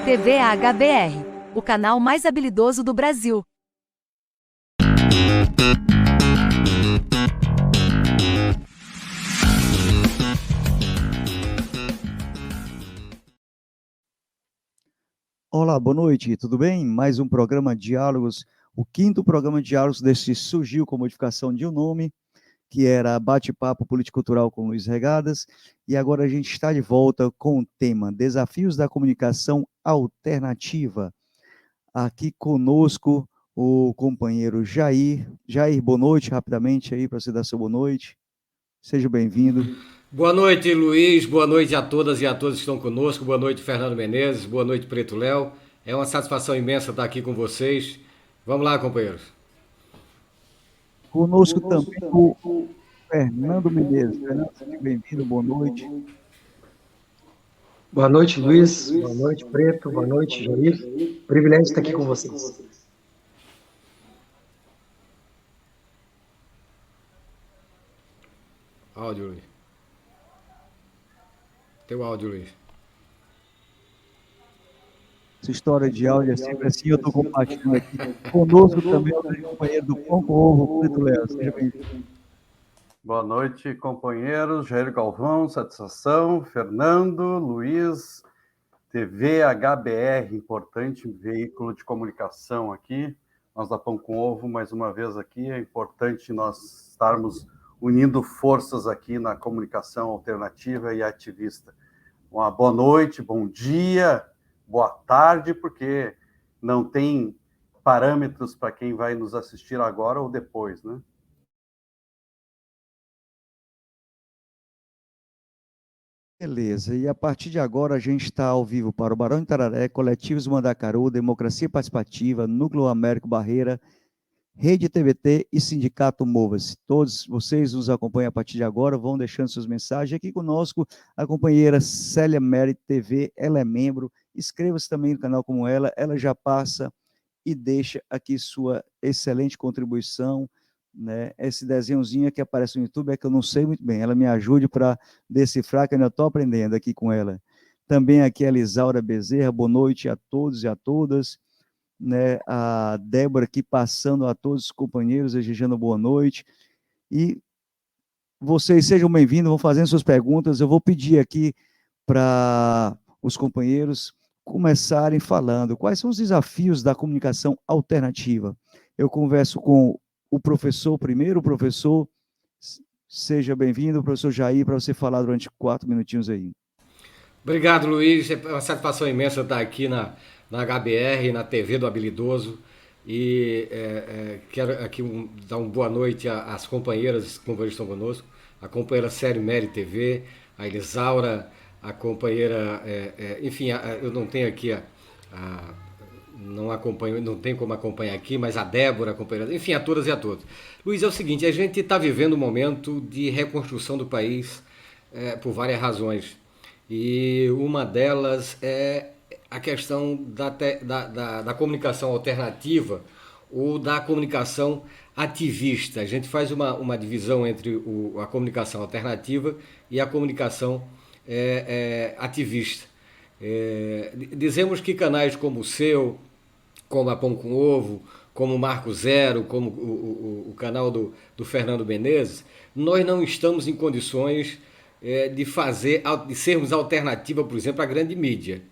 TV HBR, o canal mais habilidoso do Brasil. Olá, boa noite, tudo bem? Mais um programa Diálogos, o quinto programa de diálogos desse surgiu com modificação de um nome, que era Bate-Papo Político-Cultural com Luiz Regadas, e agora a gente está de volta com o tema Desafios da Comunicação Alternativa. Aqui conosco o companheiro Jair. Jair, boa noite, rapidamente aí, para você dar seu boa noite. Seja bem-vindo. Boa noite, Luiz. Boa noite a todas e a todos que estão conosco. Boa noite, Fernando Menezes. Boa noite, Preto Léo. É uma satisfação imensa estar aqui com vocês. Vamos lá, companheiros. Conosco também o Fernando Menezes. Fernando, seja bem-vindo, boa noite. Boa noite, Luiz. Boa noite, Preto. Boa noite, Jair. Privilégio estar aqui com vocês. Áudio, Luiz. Teu áudio, Luiz. Essa história de áudio é sempre assim, eu estou compartilhando aqui. Conosco também o companheiro do Pão com Ovo, Preto Léo. Seja bem-vindo. Boa noite, companheiros. Jair Galvão, satisfação. Fernando, Luiz, TV HBR, importante veículo de comunicação aqui. Nós da Pão com Ovo, mais uma vez aqui, é importante nós estarmos unindo forças aqui na comunicação alternativa e ativista. Uma boa noite, bom dia, boa tarde, porque não tem parâmetros para quem vai nos assistir agora ou depois, né? Beleza, e a partir de agora a gente está ao vivo para o Barão de Tararé, Coletivos Mandacaru, Democracia Participativa, Núcleo Américo Barreira, Rede TVT e Sindicato Mova-se. Todos vocês nos acompanham a partir de agora, vão deixando suas mensagens. Aqui conosco a companheira Célia Mery TV, ela é membro, inscreva-se também no canal como ela já passa e deixa aqui sua excelente contribuição, né? Esse desenhozinho que aparece no YouTube é que eu não sei muito bem, ela me ajude para decifrar, que eu ainda estou aprendendo aqui com ela. Também aqui a Elisaura Bezerra, boa noite a todos e a todas, né? A Débora aqui passando a todos os companheiros, desejando boa noite, e vocês sejam bem-vindos, vão fazendo suas perguntas, eu vou pedir aqui para os companheiros começarem falando quais são os desafios da comunicação alternativa. Eu converso com o professor primeiro, professor, seja bem-vindo, professor Jair, para você falar durante 4 minutinhos aí. Obrigado, Luiz. É uma satisfação imensa estar aqui na HBR, na TV do Habilidoso. E quero aqui dar uma boa noite às companheiras que estão conosco. A companheira Célia Mery TV, a Elisaura, a companheira... enfim, eu não tenho aqui não acompanho, não tem como acompanhar aqui, mas a Débora, a companheira... Enfim, a todas e a todos. Luiz, é o seguinte, a gente está vivendo um momento de reconstrução do país por várias razões. E uma delas é a questão da comunicação alternativa ou da comunicação ativista. A gente faz uma divisão entre a comunicação alternativa e a comunicação ativista. Dizemos que canais como o seu, como a Pão com Ovo, como o Marco Zero, como o canal do Fernando Menezes, nós não estamos em condições de sermos alternativa, por exemplo, à grande mídia,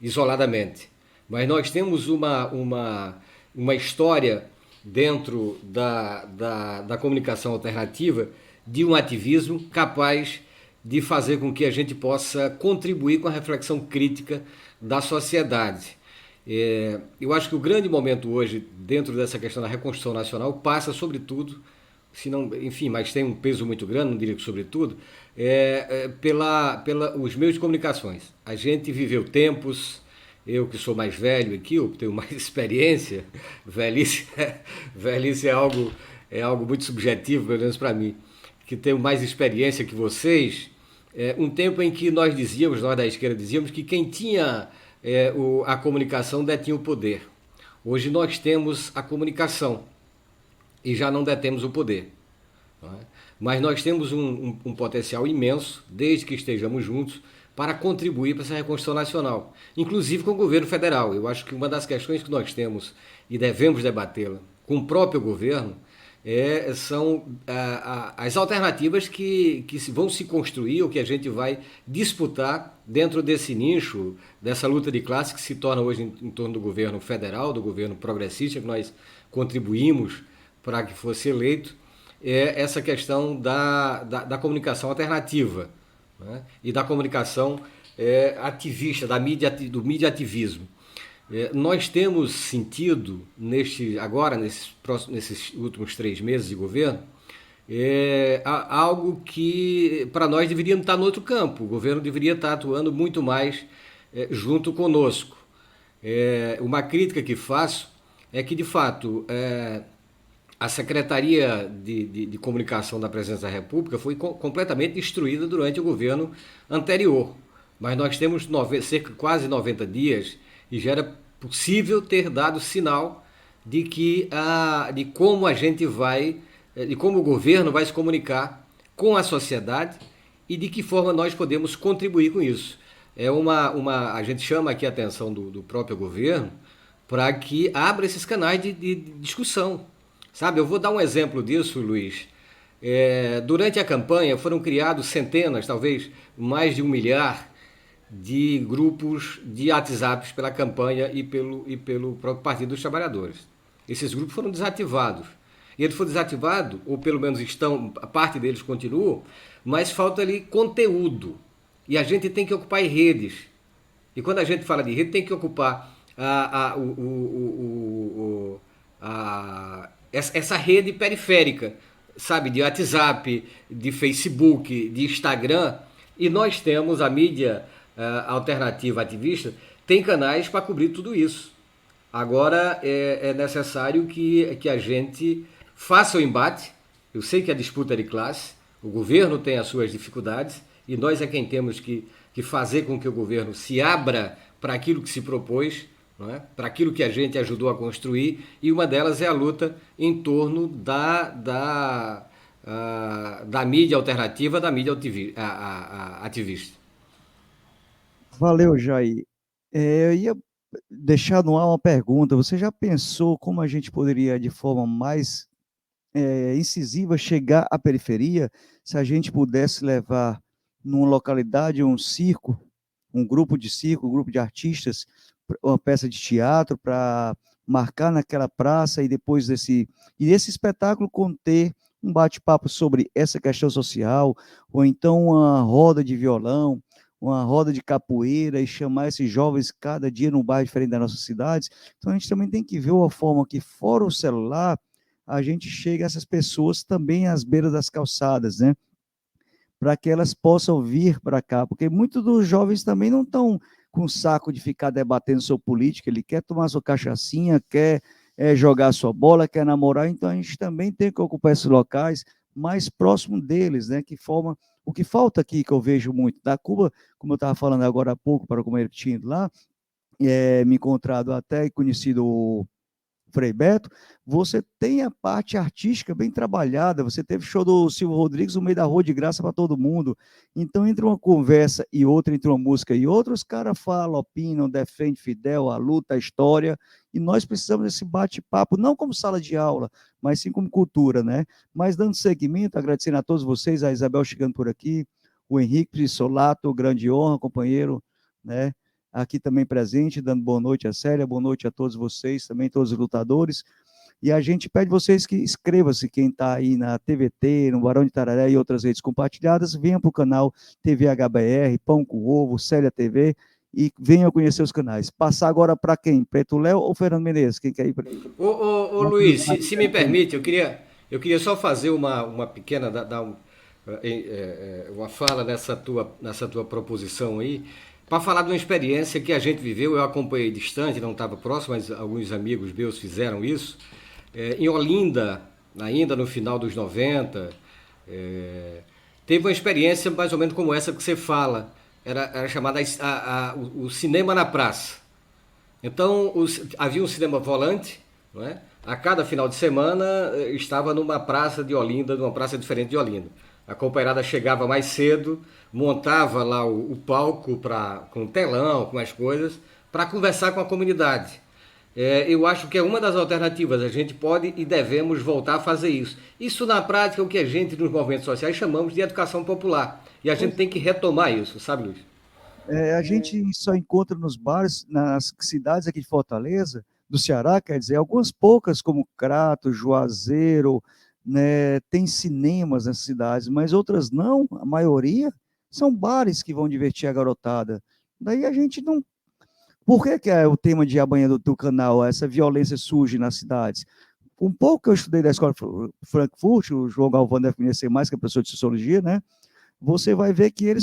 isoladamente. Mas nós temos uma história dentro da comunicação alternativa de um ativismo capaz de fazer com que a gente possa contribuir com a reflexão crítica da sociedade. Eu acho que o grande momento hoje, dentro dessa questão da reconstrução nacional, passa sobretudo, se não, enfim, mas tem um peso muito grande, não diria que sobretudo, os meios de comunicações. A gente viveu tempos, eu que sou mais velho aqui, eu tenho mais experiência, velhice é algo muito subjetivo, pelo menos para mim, que tenho mais experiência que vocês, um tempo em que nós da esquerda dizíamos que quem tinha a comunicação detinha o poder. Hoje nós temos a comunicação e já não detemos o poder. Não é? Mas nós temos um potencial imenso, desde que estejamos juntos, para contribuir para essa reconstrução nacional, inclusive com o governo federal. Eu acho que uma das questões que nós temos e devemos debatê-la com o próprio governo são as alternativas que vão se construir ou que a gente vai disputar dentro desse nicho, dessa luta de classe que se torna hoje em torno do governo federal, do governo progressista, que nós contribuímos para que fosse eleito, essa questão da comunicação alternativa, né? E da comunicação ativista, do mídia ativismo. Nós temos sentido, nesses últimos 3 meses de governo, algo que para nós deveria estar no outro campo. O governo deveria estar atuando muito mais junto conosco. Uma crítica que faço é que, de fato, a Secretaria de Comunicação da Presidência da República foi completamente destruída durante o governo anterior. Mas nós temos quase 90 dias e já era possível ter dado sinal de como de como o governo vai se comunicar com a sociedade e de que forma nós podemos contribuir com isso. A gente chama aqui a atenção do próprio governo para que abra esses canais de discussão. Sabe, eu vou dar um exemplo disso, Luiz. Durante a campanha foram criados centenas, talvez mais de 1 milhar, de grupos de WhatsApps pela campanha e pelo próprio Partido dos Trabalhadores. Esses grupos foram desativados. E eles foram desativados, ou pelo menos a parte deles continua, mas falta ali conteúdo. E a gente tem que ocupar redes. E quando a gente fala de rede, tem que ocupar essa rede periférica, sabe, de WhatsApp, de Facebook, de Instagram, e nós temos a mídia alternativa ativista, tem canais para cobrir tudo isso. Agora é necessário que a gente faça o embate. Eu sei que a disputa é de classe, o governo tem as suas dificuldades, e nós é quem temos que fazer com que o governo se abra para aquilo que se propôs, não é? Para aquilo que a gente ajudou a construir, e uma delas é a luta em torno da mídia alternativa, da mídia ativista. Valeu, Jair. Eu ia deixar no ar uma pergunta. Você já pensou como a gente poderia, de forma mais incisiva, chegar à periferia, se a gente pudesse levar numa localidade um circo, um grupo de circo, um grupo de artistas, uma peça de teatro para marcar naquela praça e depois desse espetáculo conter um bate-papo sobre essa questão social, ou então uma roda de violão, uma roda de capoeira e chamar esses jovens cada dia num bairro diferente das nossas cidades. Então a gente também tem que ver uma forma que, fora o celular, a gente chega a essas pessoas também às beiras das calçadas, né? Para que elas possam vir para cá, porque muitos dos jovens também não estão com saco de ficar debatendo sobre política, ele quer tomar sua cachaçinha, quer jogar sua bola, quer namorar, então a gente também tem que ocupar esses locais mais próximo deles, né? Que forma, o que falta aqui, que eu vejo muito, da Cuba, como eu estava falando agora há pouco, para o companheiro que tinha ido lá, me encontrado até e conhecido o Frei Beto, você tem a parte artística bem trabalhada, você teve show do Silvio Rodrigues no meio da rua de graça para todo mundo, então entre uma conversa e outra, entre uma música e outra, os caras falam, opinam, defendem Fidel, a luta, a história, e nós precisamos desse bate-papo, não como sala de aula, mas sim como cultura, né? Mas dando seguimento, agradecendo a todos vocês, a Isabel chegando por aqui, o Henrique Solato, grande honra, companheiro, né? Aqui também presente, dando boa noite a Célia, boa noite a todos vocês, também todos os lutadores, e a gente pede vocês que inscrevam-se, quem está aí na TVT, no Barão de Itararé e outras redes compartilhadas, venham para o canal TV HBR, Pão com Ovo, Célia TV, e venham conhecer os canais. Passar agora para quem? Preto Léo ou Fernando Menezes? Quem quer ir para aí? Ô Luiz, se me permite, eu queria só fazer uma pequena, uma fala nessa tua proposição aí, para falar de uma experiência que a gente viveu. Eu acompanhei distante, não estava próximo, mas alguns amigos meus fizeram isso, em Olinda, ainda no final dos 90, teve uma experiência mais ou menos como essa que você fala, era chamada o cinema na praça. Então, havia um cinema volante, não é? A cada final de semana estava numa praça de Olinda, numa praça diferente de Olinda. A companheirada chegava mais cedo, montava lá o palco com telão, com as coisas, para conversar com a comunidade. Eu acho que é uma das alternativas. A gente pode e devemos voltar a fazer isso. Isso, na prática, é o que a gente, nos movimentos sociais, chamamos de educação popular. E a gente tem que retomar isso, sabe, Luiz? A gente só encontra nos bares, nas cidades aqui de Fortaleza, do Ceará, quer dizer, algumas poucas, como Crato, Juazeiro, né, tem cinemas nessas cidades, mas outras não, a maioria são bares que vão divertir a garotada. Daí a gente não. Por que é o tema de amanhã do canal, essa violência surge nas cidades? Um pouco que eu estudei da escola Frankfurt, o João Galvão deve conhecer mais, que é professor de sociologia, né? Você vai ver que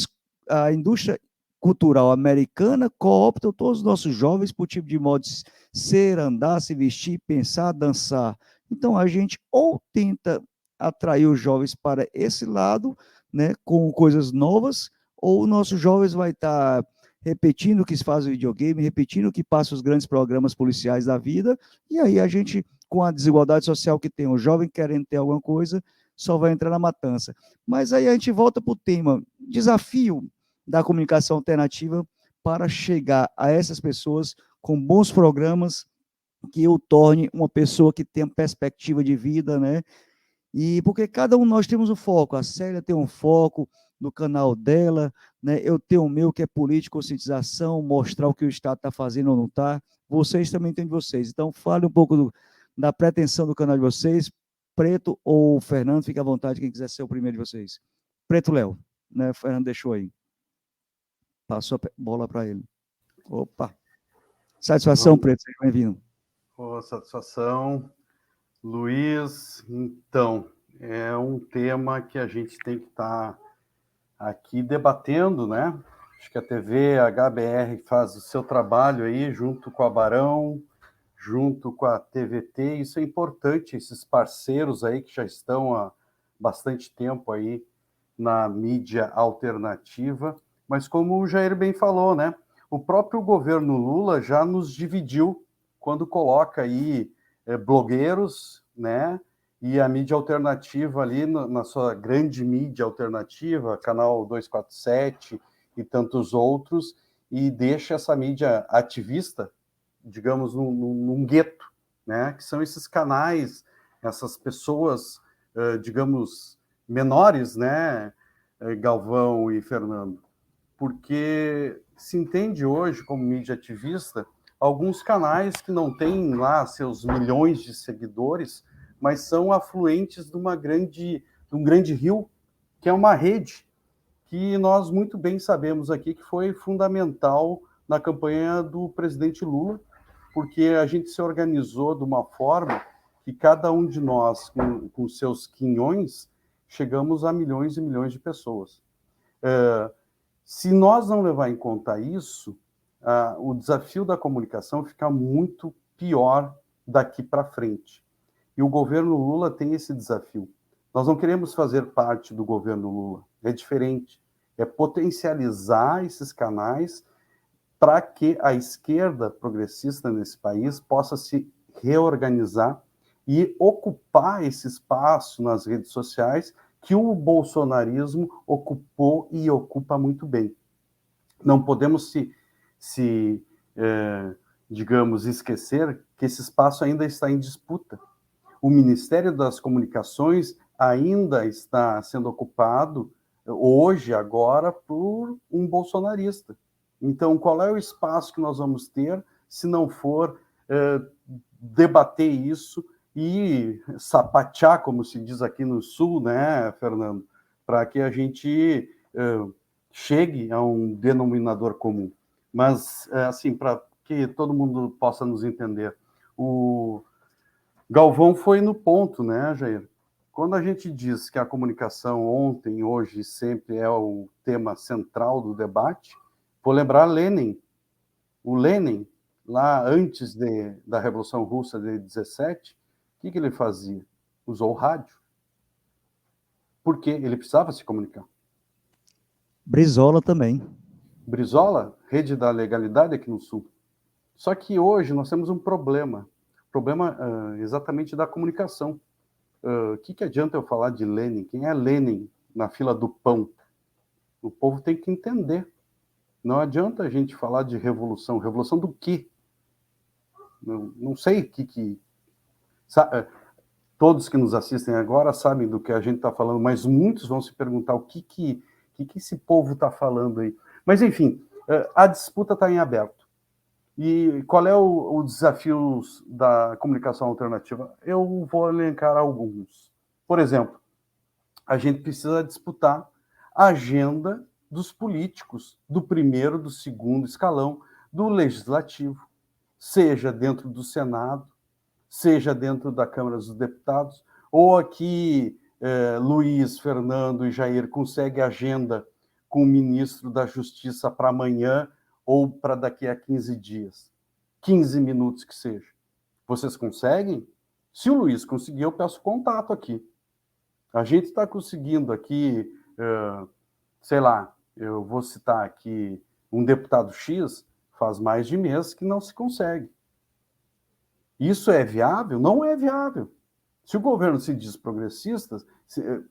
a indústria cultural americana coopta todos os nossos jovens por tipo de modo de ser, andar, se vestir, pensar, dançar. Então, a gente ou tenta atrair os jovens para esse lado, né, com coisas novas, ou nossos jovens vai estar repetindo o que se faz no videogame, repetindo o que passa os grandes programas policiais da vida, e aí a gente, com a desigualdade social que tem, o jovem querendo ter alguma coisa, só vai entrar na matança. Mas aí a gente volta para o tema, desafio da comunicação alternativa para chegar a essas pessoas com bons programas que o torne uma pessoa que tenha perspectiva de vida, né? E porque cada um de nós temos um foco. A Célia tem um foco no canal dela, né? Eu tenho o meu, que é política, conscientização, mostrar o que o Estado está fazendo ou não está. Vocês também têm de vocês. Então, fale um pouco da pretensão do canal de vocês. Preto ou Fernando, fique à vontade, quem quiser ser o primeiro de vocês. Preto, Léo, né? O Fernando deixou aí. Passou a bola para ele. Opa! Satisfação, Preto, seja bem-vindo. Satisfação. Luiz, então, é um tema que a gente tem que estar aqui debatendo, né? Acho que a TV HBR faz o seu trabalho aí, junto com a Barão, junto com a TVT, isso é importante, esses parceiros aí que já estão há bastante tempo aí na mídia alternativa, mas como o Jair bem falou, né? O próprio governo Lula já nos dividiu quando coloca aí blogueiros, né? E a mídia alternativa ali, na sua grande mídia alternativa, Canal 247 e tantos outros, e deixa essa mídia ativista, digamos, num gueto, né? Que são esses canais, essas pessoas, digamos, menores, né? Galvão e Fernando, porque se entende hoje como mídia ativista alguns canais que não têm lá seus milhões de seguidores, mas são afluentes de um grande rio, que é uma rede que nós muito bem sabemos aqui que foi fundamental na campanha do presidente Lula, porque a gente se organizou de uma forma que cada um de nós, com seus quinhões, chegamos a milhões e milhões de pessoas. Se nós não levar em conta isso, o desafio da comunicação fica muito pior daqui para frente. E o governo Lula tem esse desafio. Nós não queremos fazer parte do governo Lula, é diferente. É potencializar esses canais para que a esquerda progressista nesse país possa se reorganizar e ocupar esse espaço nas redes sociais que o bolsonarismo ocupou e ocupa muito bem. Não podemos digamos, esquecer que esse espaço ainda está em disputa. O Ministério das Comunicações ainda está sendo ocupado hoje, agora, por um bolsonarista. Então, qual é o espaço que nós vamos ter se não for debater isso e sapatear, como se diz aqui no Sul, né, Fernando, para que a gente chegue a um denominador comum. Mas, assim, para que todo mundo possa nos entender, o Galvão foi no ponto, né, Jair? Quando a gente diz que a comunicação ontem, hoje, sempre é o tema central do debate, vou lembrar Lenin. O Lenin, lá antes da Revolução Russa de 17, o que ele fazia? Usou o rádio. Por quê? Ele precisava se comunicar. Brizola também. Brizola, rede da legalidade aqui no Sul. Só que hoje nós temos um problema exatamente da comunicação. O que adianta eu falar de Lenin? Quem é Lenin? na fila do pão. O povo tem que entender. Não adianta a gente falar de revolução. Revolução do quê? Não sei o que... Todos que nos assistem agora sabem do que a gente está falando, mas muitos vão se perguntar o que esse povo está falando aí. Mas, enfim, a disputa está em aberto. E qual é o desafio da comunicação alternativa? Eu vou elencar alguns. Por exemplo, a gente precisa disputar a agenda dos políticos, do primeiro, do segundo escalão, do legislativo, seja dentro do Senado, seja dentro da Câmara dos Deputados, ou aqui Luiz, Fernando e Jair conseguem agenda com o ministro da Justiça para amanhã ou para daqui a 15 dias. 15 minutos que seja. Vocês conseguem? Se o Luiz conseguir, eu peço contato aqui. A gente está conseguindo aqui, sei lá, eu vou citar aqui um deputado X, faz mais de mês que não se consegue. Isso é viável? Não é viável. Se o governo se diz progressista,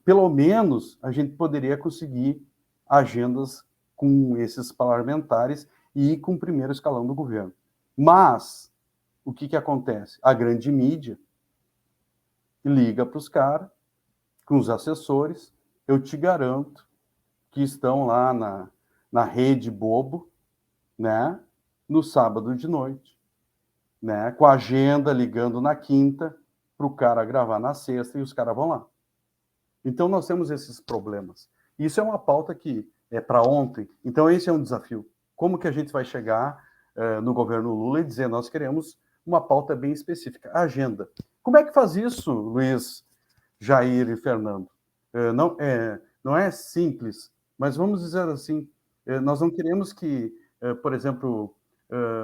pelo menos a gente poderia conseguir agendas com esses parlamentares e com o primeiro escalão do governo. Mas, o que acontece? A grande mídia liga para os caras, com os assessores, eu te garanto que estão lá na rede bobo, né, no sábado de noite, né, com a agenda ligando na quinta, para o cara gravar na sexta e os caras vão lá. Então, nós temos esses problemas. Isso é uma pauta que é para ontem. Então, esse é um desafio. Como que a gente vai chegar no governo Lula e dizer nós queremos uma pauta bem específica, a agenda. Como é que faz isso, Luiz, Jair e Fernando? Não é simples, mas vamos dizer assim, nós não queremos que, por exemplo,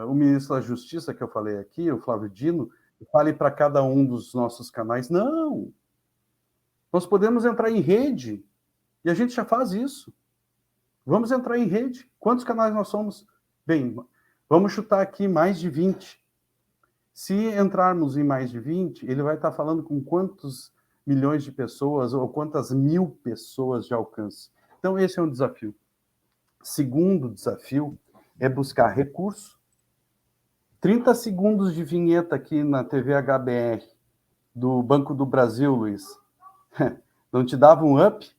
o ministro da Justiça, que eu falei aqui, o Flávio Dino, fale para cada um dos nossos canais. Não! Nós podemos entrar em rede, e a gente já faz isso. Vamos entrar em rede. Quantos canais nós somos? Bem, vamos chutar aqui mais de 20. Se entrarmos em mais de 20, ele vai estar falando com quantos milhões de pessoas ou quantas mil pessoas de alcance. Então, esse é um desafio. Segundo desafio é buscar recurso. 30 segundos de vinheta aqui na TV HBR do Banco do Brasil, Luiz. Não te dava um up?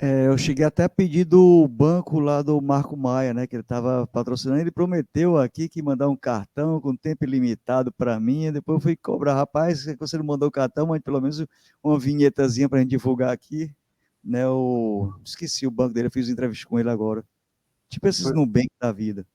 Eu cheguei até a pedir do banco lá do Marco Maia, né, que ele estava patrocinando, ele prometeu aqui que ia mandar um cartão com tempo ilimitado para mim, e depois eu fui cobrar, rapaz, você não mandou o cartão, mas pelo menos uma vinhetazinha para a gente divulgar aqui, né, esqueci o banco dele, eu fiz entrevista com ele agora, tipo esses Nubank da vida.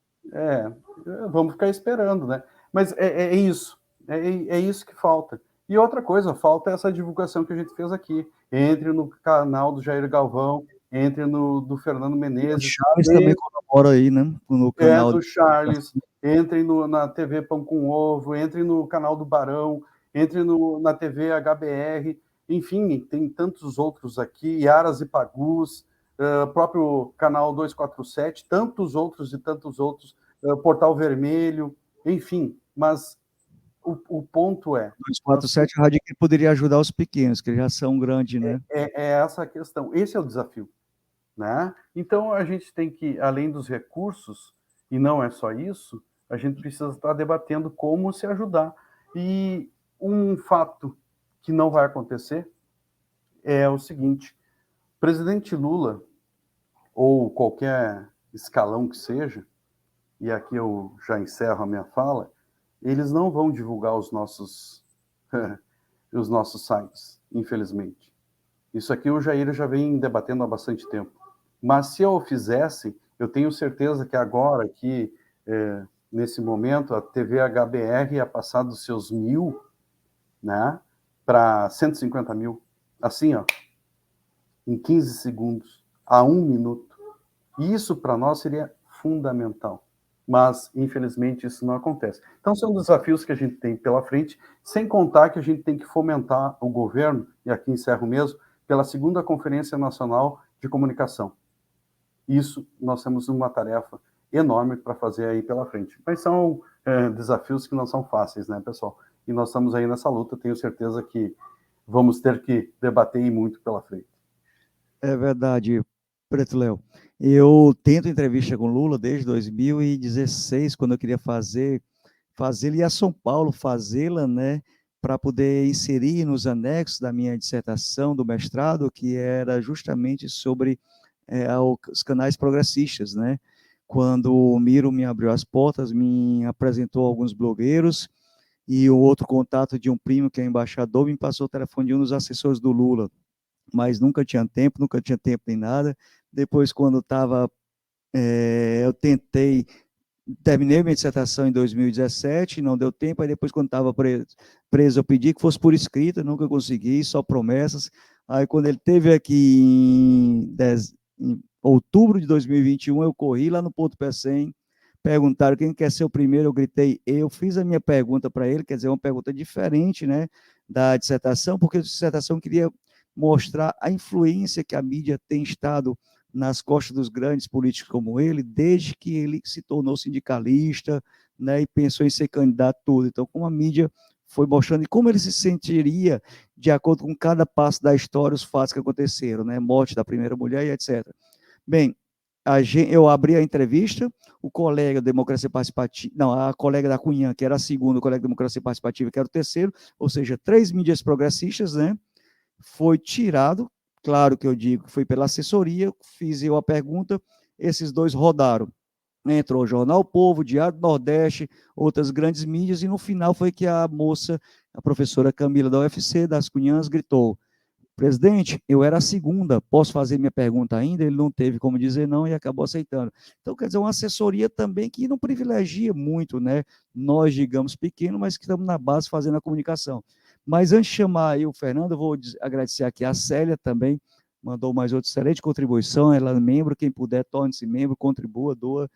Vamos ficar esperando, né, mas é isso, é isso que falta. E outra coisa, falta essa divulgação que a gente fez aqui. Entre no canal do Jair Galvão, entre no do Fernando Menezes. O Charles também colabora aí, né? No canal do Charles, entre na TV Pão com Ovo, entre no canal do Barão, entre na TV HBR, enfim, tem tantos outros aqui, Yaras e Pagus, próprio canal 247, tantos outros, Portal Vermelho, enfim, mas o ponto é... 247 rádio que poderia ajudar os pequenos, que já são grandes, né? É essa a questão, esse é o desafio, né? Então, a gente tem que, além dos recursos, e não é só isso, a gente precisa estar debatendo como se ajudar. E um fato que não vai acontecer é o seguinte, o presidente Lula, ou qualquer escalão que seja, e aqui eu já encerro a minha fala, eles não vão divulgar os nossos sites, infelizmente. Isso aqui o Jair já vem debatendo há bastante tempo. Mas se eu fizesse, eu tenho certeza que agora, aqui, nesse momento, a TV HBR ia passar dos seus 1.000, né, para 150 mil. Assim, ó, em 15 segundos, a 1 minuto. Isso, para nós, seria fundamental. Mas, infelizmente, isso não acontece. Então, são desafios que a gente tem pela frente, sem contar que a gente tem que fomentar o governo, e aqui encerro mesmo, pela segunda Conferência Nacional de Comunicação. Isso, nós temos uma tarefa enorme para fazer aí pela frente. Mas são desafios que não são fáceis, né, pessoal? E nós estamos aí nessa luta, tenho certeza que vamos ter que debater muito pela frente. É verdade, Preto Léo. Eu tento entrevista com Lula desde 2016, quando eu queria fazê-la ir a São Paulo, fazê-la, né, para poder inserir nos anexos da minha dissertação do mestrado, que era justamente sobre os canais progressistas, né? Quando o Miro me abriu as portas, me apresentou alguns blogueiros e o outro contato de um primo que é embaixador me passou o telefone de um dos assessores do Lula, mas nunca tinha tempo nem nada. Depois, quando estava, eu tentei, terminei minha dissertação em 2017, não deu tempo, aí depois, quando estava preso, eu pedi que fosse por escrita, nunca consegui, só promessas. Aí, quando ele teve aqui em outubro de 2021, eu corri lá no Porto Pecém, perguntaram quem quer ser o primeiro, eu gritei, eu fiz a minha pergunta para ele, quer dizer, uma pergunta diferente, né, da dissertação, porque a dissertação queria mostrar a influência que a mídia tem estado nas costas dos grandes políticos como ele, desde que ele se tornou sindicalista, né, e pensou em ser candidato tudo. Então, como a mídia foi mostrando e como ele se sentiria de acordo com cada passo da história, os fatos que aconteceram, né, morte da primeira mulher e etc. Bem, eu abri a entrevista, o colega da Democracia Participativa, não, a colega da Cunhã, que era a segunda, o colega da Democracia Participativa, que era o terceiro, ou seja, 3 mídias progressistas, né, foi tirado, claro que eu digo, foi pela assessoria, fiz eu a pergunta, esses dois rodaram. Entrou o Jornal o Povo, Diário do Nordeste, outras grandes mídias, e no final foi que a moça, a professora Camila da UFC, das Cunhãs, gritou: presidente, eu era a segunda, posso fazer minha pergunta ainda? Ele não teve como dizer não e acabou aceitando. Então, quer dizer, uma assessoria também que não privilegia muito, né? Nós, digamos, pequenos, mas que estamos na base fazendo a comunicação. Mas antes de chamar aí o Fernando, eu vou agradecer aqui a Célia também, mandou mais outra excelente contribuição, ela é membro, quem puder, torne-se membro, contribua, doa.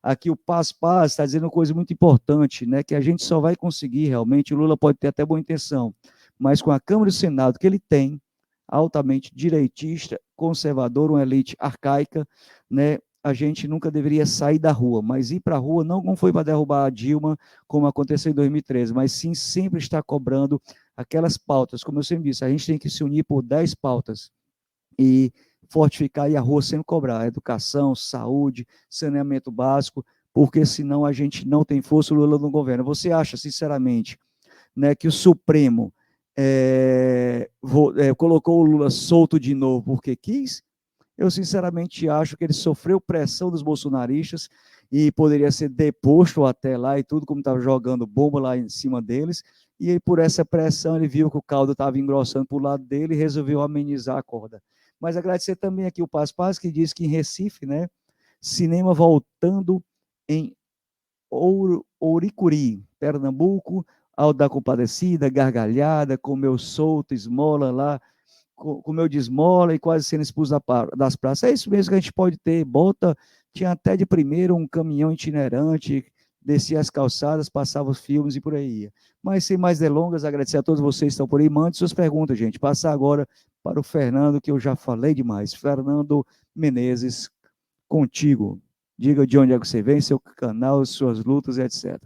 Aqui o Paz Paz está dizendo uma coisa muito importante, né? Que a gente só vai conseguir realmente, o Lula pode ter até boa intenção, mas com a Câmara e o Senado que ele tem, altamente direitista, conservador, uma elite arcaica, né? A gente nunca deveria sair da rua, mas ir para a rua não foi para derrubar a Dilma, como aconteceu em 2013, mas sim sempre estar cobrando aquelas pautas, como eu sempre disse, a gente tem que se unir por 10 pautas e fortificar e a rua sempre cobrar, educação, saúde, saneamento básico, porque senão a gente não tem força, o Lula não governa. Você acha, sinceramente, né, que o Supremo colocou o Lula solto de novo porque quis? Eu, sinceramente, acho que ele sofreu pressão dos bolsonaristas e poderia ser deposto até lá e tudo, como estava jogando bomba lá em cima deles, e por essa pressão ele viu que o caldo estava engrossando para o lado dele e resolveu amenizar a corda. Mas agradecer também aqui o Paz Paz, que diz que em Recife, né, cinema voltando em Ouricuri, Pernambuco, ao da Compadecida, gargalhada, comeu solto, esmola lá, comeu de esmola e quase sendo expulso das praças. É isso mesmo que a gente pode ter. Tinha até de primeiro um caminhão itinerante, descia as calçadas, passava os filmes e por aí ia. Mas sem mais delongas, agradecer a todos vocês que estão por aí. Mande suas perguntas, gente. Passar agora para o Fernando, que eu já falei demais. Fernando Menezes, contigo. Diga de onde é que você vem, seu canal, suas lutas, etc.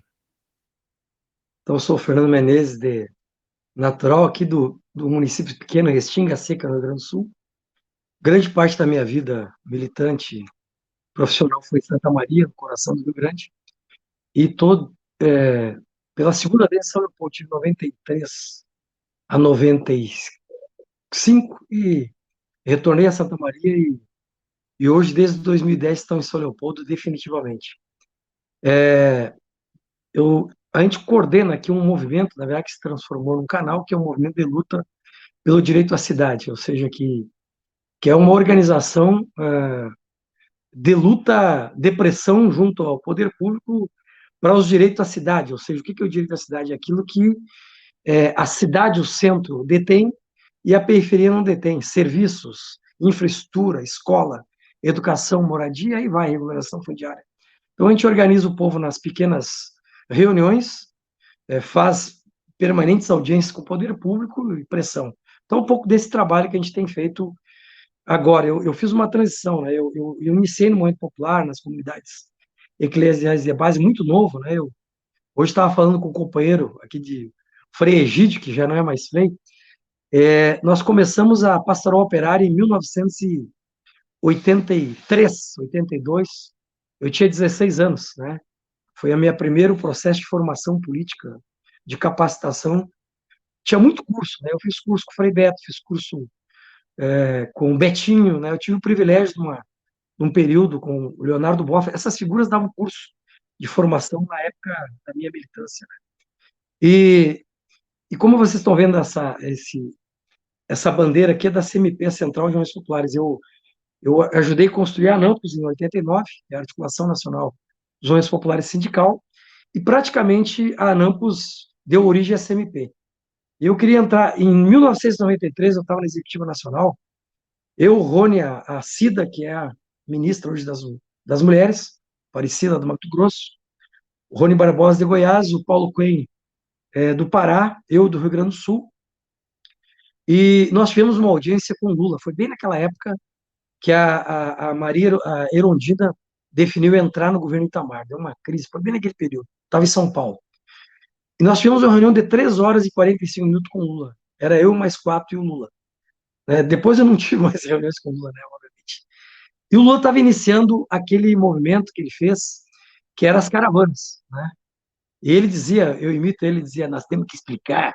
Então, eu sou o Fernando Menezes, natural aqui do município pequeno, Restinga Seca, no Rio Grande do Sul. Grande parte da minha vida militante profissional foi em Santa Maria, no coração do Rio Grande. E pela segunda vez em São Leopoldo, de 93 a 95, e retornei a Santa Maria e hoje, desde 2010, estão em São Leopoldo definitivamente. A gente coordena aqui um movimento, na verdade, que se transformou num canal, que é um movimento de luta pelo direito à cidade, ou seja, que é uma organização de luta, de pressão junto ao poder público para os direitos à cidade, ou seja, o que é o direito à cidade? É aquilo que a cidade, o centro, detém e a periferia não detém. Serviços, infraestrutura, escola, educação, moradia, aí vai, regulação fundiária. Então, a gente organiza o povo nas pequenas reuniões, faz permanentes audiências com o poder público e pressão. Então, um pouco desse trabalho que a gente tem feito agora. Eu fiz uma transição, né? Eu iniciei no movimento popular, nas comunidades eclesiais de base, muito novo, né? Hoje estava falando com um companheiro aqui de Frei Egídio, que já não é mais Frei, Nós começamos a Pastoral Operária em 1983, 82. Eu tinha 16 anos, né? Foi a minha primeiro processo de formação política, de capacitação. Tinha muito curso, né? Eu fiz curso com o Frei Beto, fiz curso com o Betinho, né? Eu tive o privilégio de um período com o Leonardo Boff. Essas figuras davam curso de formação na época da minha militância, né? E como vocês estão vendo essa bandeira aqui é da CMP, a Central de Jovens Populares. Eu ajudei a construir a ANAMPOS em 89, que é a Articulação Nacional dos Jovens Populares Sindical, e praticamente a ANAMPOS deu origem à CMP. Eu queria entrar, em 1993, eu estava na Executiva Nacional, eu, o Rony, a Cida, que é a ministra hoje das Mulheres, Aparecida do Mato Grosso, o Rony Barbosa de Goiás, o Paulo Coelho do Pará, eu do Rio Grande do Sul, e nós tivemos uma audiência com o Lula. Foi bem naquela época que a Maria a Erundina definiu entrar no governo Itamar. Deu uma crise, foi bem naquele período. Estava em São Paulo. E nós tivemos uma reunião de 3 horas e 45 minutos com o Lula. Era eu mais 4 e o Lula. Depois eu não tive mais reuniões com o Lula, né, obviamente. E o Lula estava iniciando aquele movimento que ele fez, que era as caravanas, né? E ele dizia, eu imito ele, dizia, nós temos que explicar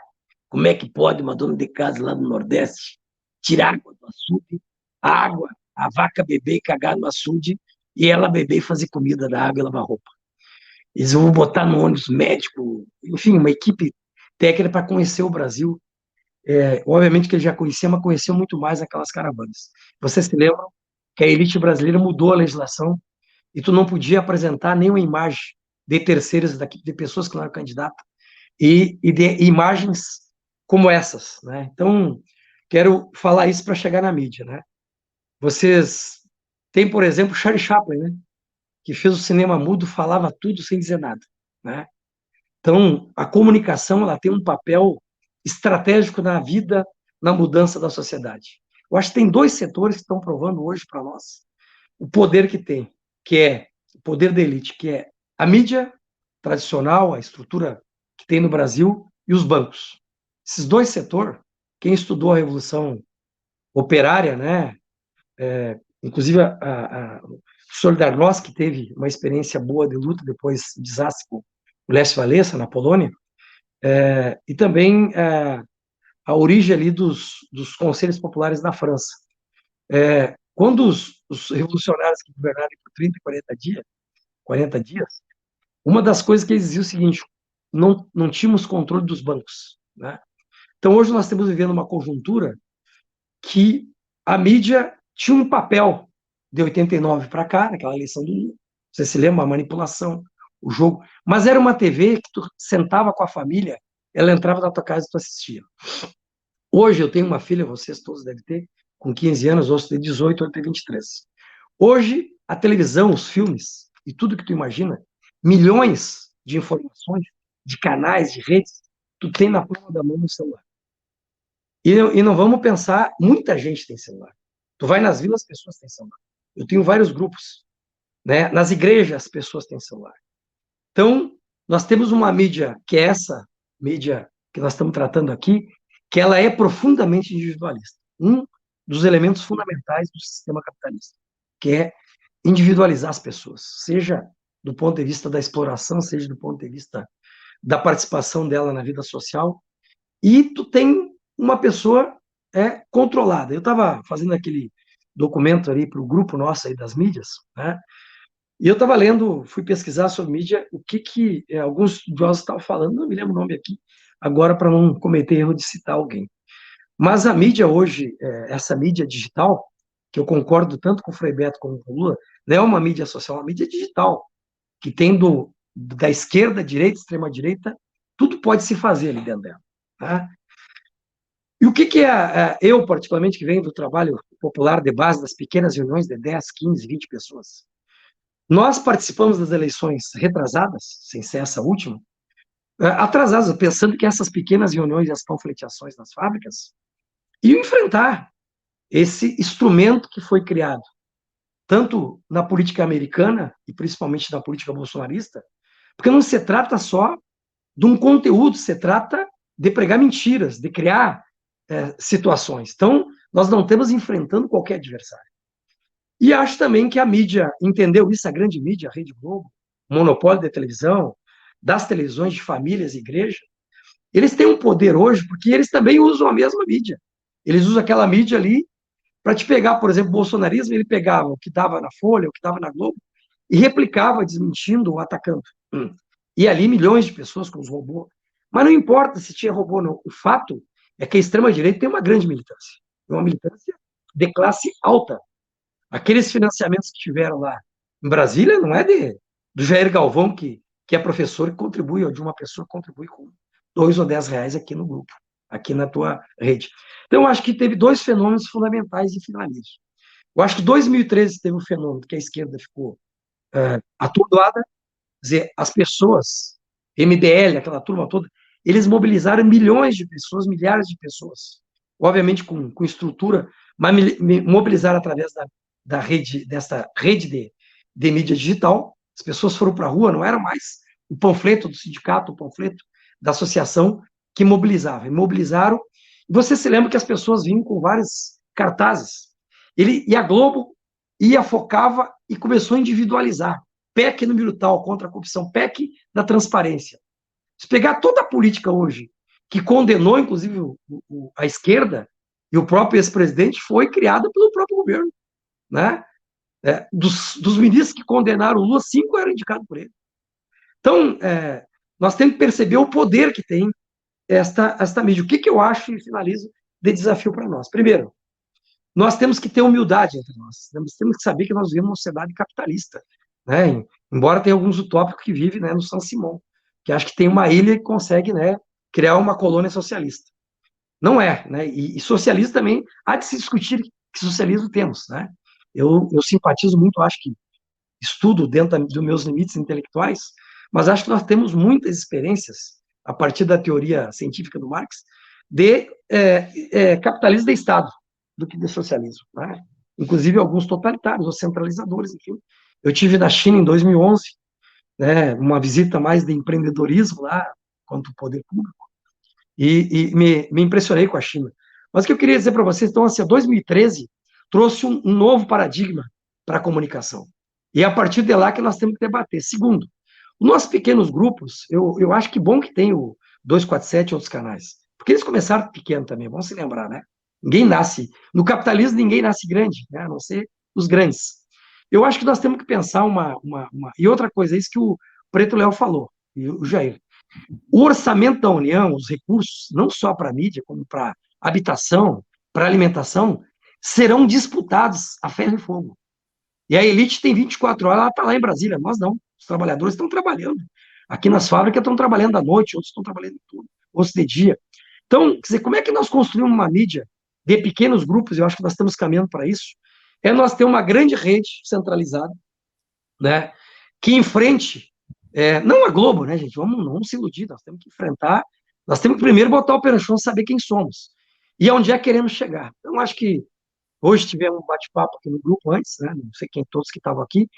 como é que pode uma dona de casa lá no Nordeste tirar água do açude, a água, a vaca beber e cagar no açude, e ela beber e fazer comida da água e lavar roupa. Eles vão botar no ônibus médico, enfim, uma equipe técnica para conhecer o Brasil. Obviamente que ele já conhecia, mas conheceu muito mais aquelas caravanas. Vocês se lembram que a elite brasileira mudou a legislação e tu não podia apresentar nenhuma imagem de terceiros, de pessoas que não eram candidatas, e de imagens como essas, né? Então, quero falar isso para chegar na mídia, né? Vocês têm, por exemplo, Charlie Chaplin, né? Que fez o cinema mudo, falava tudo sem dizer nada, né? Então, a comunicação, ela tem um papel estratégico na vida, na mudança da sociedade. Eu acho que tem 2 setores que estão provando hoje para nós o poder que tem, que é o poder da elite, que é a mídia tradicional, a estrutura que tem no Brasil, e os bancos. Esses 2 setores, quem estudou a Revolução Operária, né, inclusive o Solidarnosc, que teve uma experiência boa de luta depois do desastre com o Lech Wałęsa, na Polônia, e também a origem ali dos conselhos populares na França. Quando os revolucionários que governaram por 30 e 40 dias, uma das coisas que eles diziam é o seguinte, não tínhamos controle dos bancos, né? Então, hoje nós estamos vivendo uma conjuntura que a mídia tinha um papel de 89 para cá, naquela eleição do Lula, você se lembra, a manipulação, o jogo, mas era uma TV que tu sentava com a família, ela entrava na tua casa e tu assistia. Hoje eu tenho uma filha, vocês todos devem ter, com 15 anos, outros tem 18, outros tem 23. Hoje, a televisão, os filmes, e tudo que tu imagina, milhões de informações, de canais, de redes, tu tem na palma da mão no celular. E não vamos pensar, muita gente tem celular. Tu vai nas vilas, as pessoas têm celular. Eu tenho vários grupos, né? Nas igrejas, as pessoas têm celular. Então, nós temos uma mídia, que é essa mídia que nós estamos tratando aqui, que ela é profundamente individualista. Um dos elementos fundamentais do sistema capitalista, que é individualizar as pessoas, seja do ponto de vista da exploração, seja do ponto de vista da participação dela na vida social, e tu tem uma pessoa controlada. Eu estava fazendo aquele documento ali para o grupo nosso aí das mídias, né? E eu estava lendo, fui pesquisar sobre mídia, o que alguns estudiosos estavam falando, não me lembro o nome aqui, agora para não cometer erro de citar alguém. Mas a mídia hoje, essa mídia digital, que eu concordo tanto com o Frei Beto como com o Lula, não é uma mídia social, é uma mídia digital, que tem da esquerda, direita, extrema-direita, tudo pode se fazer ali dentro dela. Tá? E o que eu, particularmente, que venho do trabalho popular de base, das pequenas reuniões de 10, 15, 20 pessoas, nós participamos das eleições retrasadas, sem ser essa última, atrasadas, pensando que essas pequenas reuniões e as panfleteações nas fábricas iam enfrentar esse instrumento que foi criado, tanto na política americana e principalmente na política bolsonarista, porque não se trata só de um conteúdo, se trata de pregar mentiras, de criar situações. Então, nós não estamos enfrentando qualquer adversário. E acho também que a mídia entendeu isso, a grande mídia, a Rede Globo, o monopólio da televisão, das televisões de famílias e igreja, eles têm um poder hoje porque eles também usam a mesma mídia. Eles usam aquela mídia ali para te pegar, por exemplo, o bolsonarismo, ele pegava o que dava na Folha, o que dava na Globo, e replicava, desmentindo ou atacando. E ali milhões de pessoas com os robôs. Mas não importa se tinha robô ou não. O fato é que a extrema-direita tem uma grande militância. Uma militância de classe alta. Aqueles financiamentos que tiveram lá em Brasília não é do Jair Galvão, que é professor que contribui, ou de uma pessoa que contribui com 2 ou 10 reais aqui no grupo, aqui na tua rede. Então, eu acho que teve 2 fenômenos fundamentais e finalizo. Eu acho que 2013 teve um fenômeno que a esquerda ficou atordoada, quer dizer, as pessoas, MBL, aquela turma toda, eles mobilizaram milhões de pessoas, milhares de pessoas, obviamente com estrutura, mas mobilizaram através da rede, dessa rede de mídia digital. As pessoas foram para a rua, não era mais o panfleto do sindicato, o panfleto da associação que mobilizava. E mobilizaram. E você se lembra que as pessoas vinham com vários cartazes. E a Globo focava e começou a individualizar. PEC número tal, contra a corrupção, PEC da transparência. Se pegar toda a política hoje, que condenou, inclusive, a esquerda, e o próprio ex-presidente, foi criada pelo próprio governo. Né? Dos ministros que condenaram o Lula, 5 eram indicados por ele. Então, nós temos que perceber o poder que tem esta mídia. O que eu acho, e finalizo, de desafio para nós? Primeiro, nós temos que ter humildade entre nós. Nós temos que saber que nós vivemos uma sociedade capitalista. Né? Embora tenha alguns utópicos que vivem, né, no São Simão, que acho que tem uma ilha que consegue, né, criar uma colônia socialista. Não é, né? E socialismo também há de se discutir que socialismo temos, né? Eu simpatizo muito, acho que estudo dentro dos meus limites intelectuais, mas acho que nós temos muitas experiências, a partir da teoria científica do Marx, de capitalismo de Estado, do que de socialismo. Né? Inclusive alguns totalitários, ou centralizadores, enfim. Eu tive na China em 2011, né, uma visita mais de empreendedorismo lá, quanto ao poder público, e me impressionei com a China. Mas o que eu queria dizer para vocês, então, assim, 2013 trouxe um novo paradigma para a comunicação. E é a partir de lá que nós temos que debater. Segundo, os nossos pequenos grupos, eu acho que bom que tem o 247 e outros canais, porque eles começaram pequeno também, vamos se lembrar, né? Ninguém nasce, no capitalismo ninguém nasce grande, né? A não ser os grandes. Eu acho que nós temos que pensar E outra coisa, isso que o Preto Léo falou, e o Jair. O orçamento da União, os recursos, não só para a mídia, como para habitação, para alimentação, serão disputados a ferro e fogo. E a elite tem 24 horas, ela está lá em Brasília, nós não. Os trabalhadores estão trabalhando. Aqui nas fábricas estão trabalhando à noite, outros estão trabalhando tudo, outros de dia. Então, quer dizer, como é que nós construímos uma mídia de pequenos grupos? Eu acho que nós estamos caminhando para isso. É nós ter uma grande rede centralizada, né, que enfrente, não a Globo, né, gente? Vamos se iludir, nós temos que enfrentar, nós temos que primeiro botar o pé no chão, saber quem somos e aonde é que queremos chegar. Então, acho que hoje tivemos um bate-papo aqui no grupo antes, né, não sei quem todos que estavam aqui,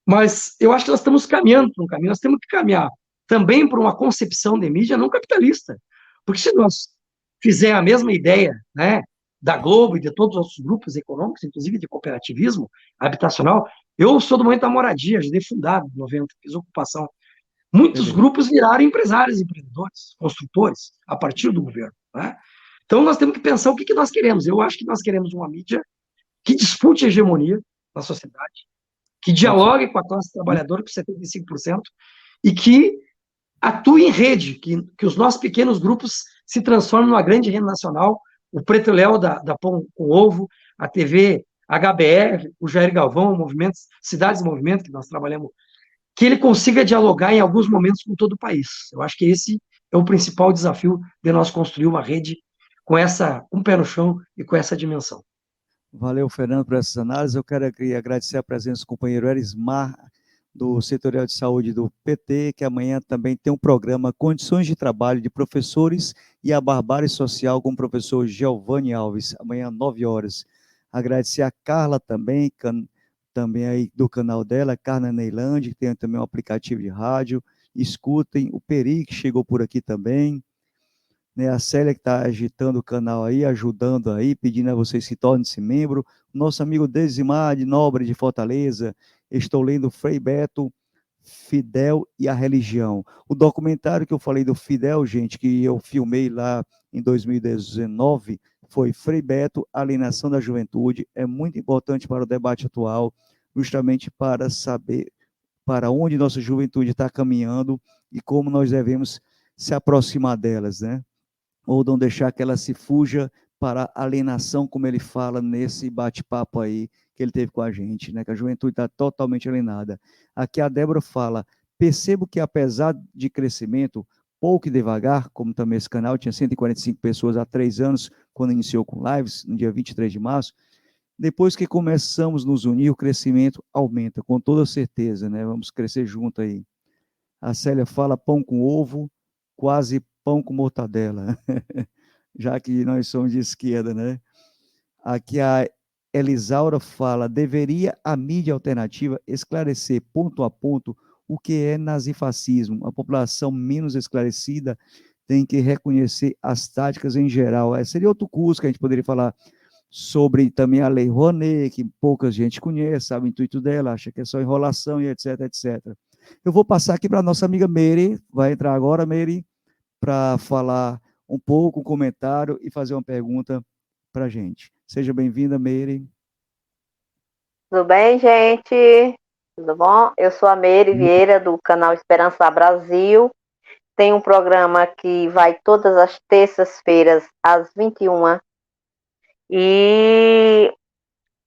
mas eu acho que nós estamos caminhando para um caminho, nós temos que caminhar também para uma concepção de mídia não capitalista, porque se nós fizermos a mesma ideia, né, da Globo e de todos os outros grupos econômicos, inclusive de cooperativismo habitacional, eu sou do momento da moradia, ajudei a fundar em 90, fiz ocupação. Muitos grupos viraram empresários, empreendedores, construtores, a partir do governo. Né? Então, nós temos que pensar o que nós queremos. Eu acho que nós queremos uma mídia que dispute a hegemonia na sociedade, que dialogue com a classe trabalhadora, com 75%, e que atue em rede, que os nossos pequenos grupos se transformem numa grande rede nacional. O Preto Léo da Pão com Ovo, a TV HBR, o Jair Galvão, o movimento Cidades em Movimento, que nós trabalhamos, que ele consiga dialogar em alguns momentos com todo o país. Eu acho que esse é o principal desafio de nós construir uma rede com um pé no chão e com essa dimensão. Valeu, Fernando, por essas análises. Eu quero aqui agradecer a presença do companheiro Erismar, do Setorial de Saúde do PT, que amanhã também tem um programa Condições de Trabalho de Professores e a Barbárie Social com o professor Giovanni Alves, amanhã às 9 horas. Agradecer a Carla também aí do canal dela, Carla Neilândia, que tem também um aplicativo de rádio. Escutem, o Peri, que chegou por aqui também. né? A Célia que está agitando o canal aí, ajudando aí, pedindo a vocês que tornem-se membro. Nosso amigo Desimar de Nobre de Fortaleza, estou lendo Frei Beto, Fidel e a Religião. O documentário que eu falei do Fidel, gente, que eu filmei lá em 2019, foi Frei Beto, Alienação da Juventude. É muito importante para o debate atual, justamente para saber para onde nossa juventude está caminhando e como nós devemos se aproximar delas, né? Ou não deixar que ela se fuja para a alienação, como ele fala nesse bate-papo aí que ele teve com a gente, né? Que a juventude está totalmente alienada. Aqui a Débora fala: percebo que apesar de crescimento, pouco e devagar, como também esse canal tinha 145 pessoas há 3 anos, quando iniciou com lives, no dia 23 de março, depois que começamos a nos unir, o crescimento aumenta, com toda certeza, né? Vamos crescer junto aí. A Célia fala pão com ovo, quase pão com mortadela, já que nós somos de esquerda, né? Aqui a Elisaura fala: deveria a mídia alternativa esclarecer ponto a ponto o que é nazifascismo. A população menos esclarecida tem que reconhecer as táticas em geral. Seria outro curso que a gente poderia falar sobre também a Lei Rouanet, que pouca gente conhece, sabe o intuito dela, acha que é só enrolação e etc, etc. Eu vou passar aqui para a nossa amiga Meire, vai entrar agora, Meire, para falar um pouco, um comentário e fazer uma pergunta para a gente. Seja bem-vinda, Meire. Tudo bem, gente? Tudo bom? Eu sou a Meire Vieira, do canal Esperança Brasil. Tem um programa que vai todas as terças-feiras, às 21h. E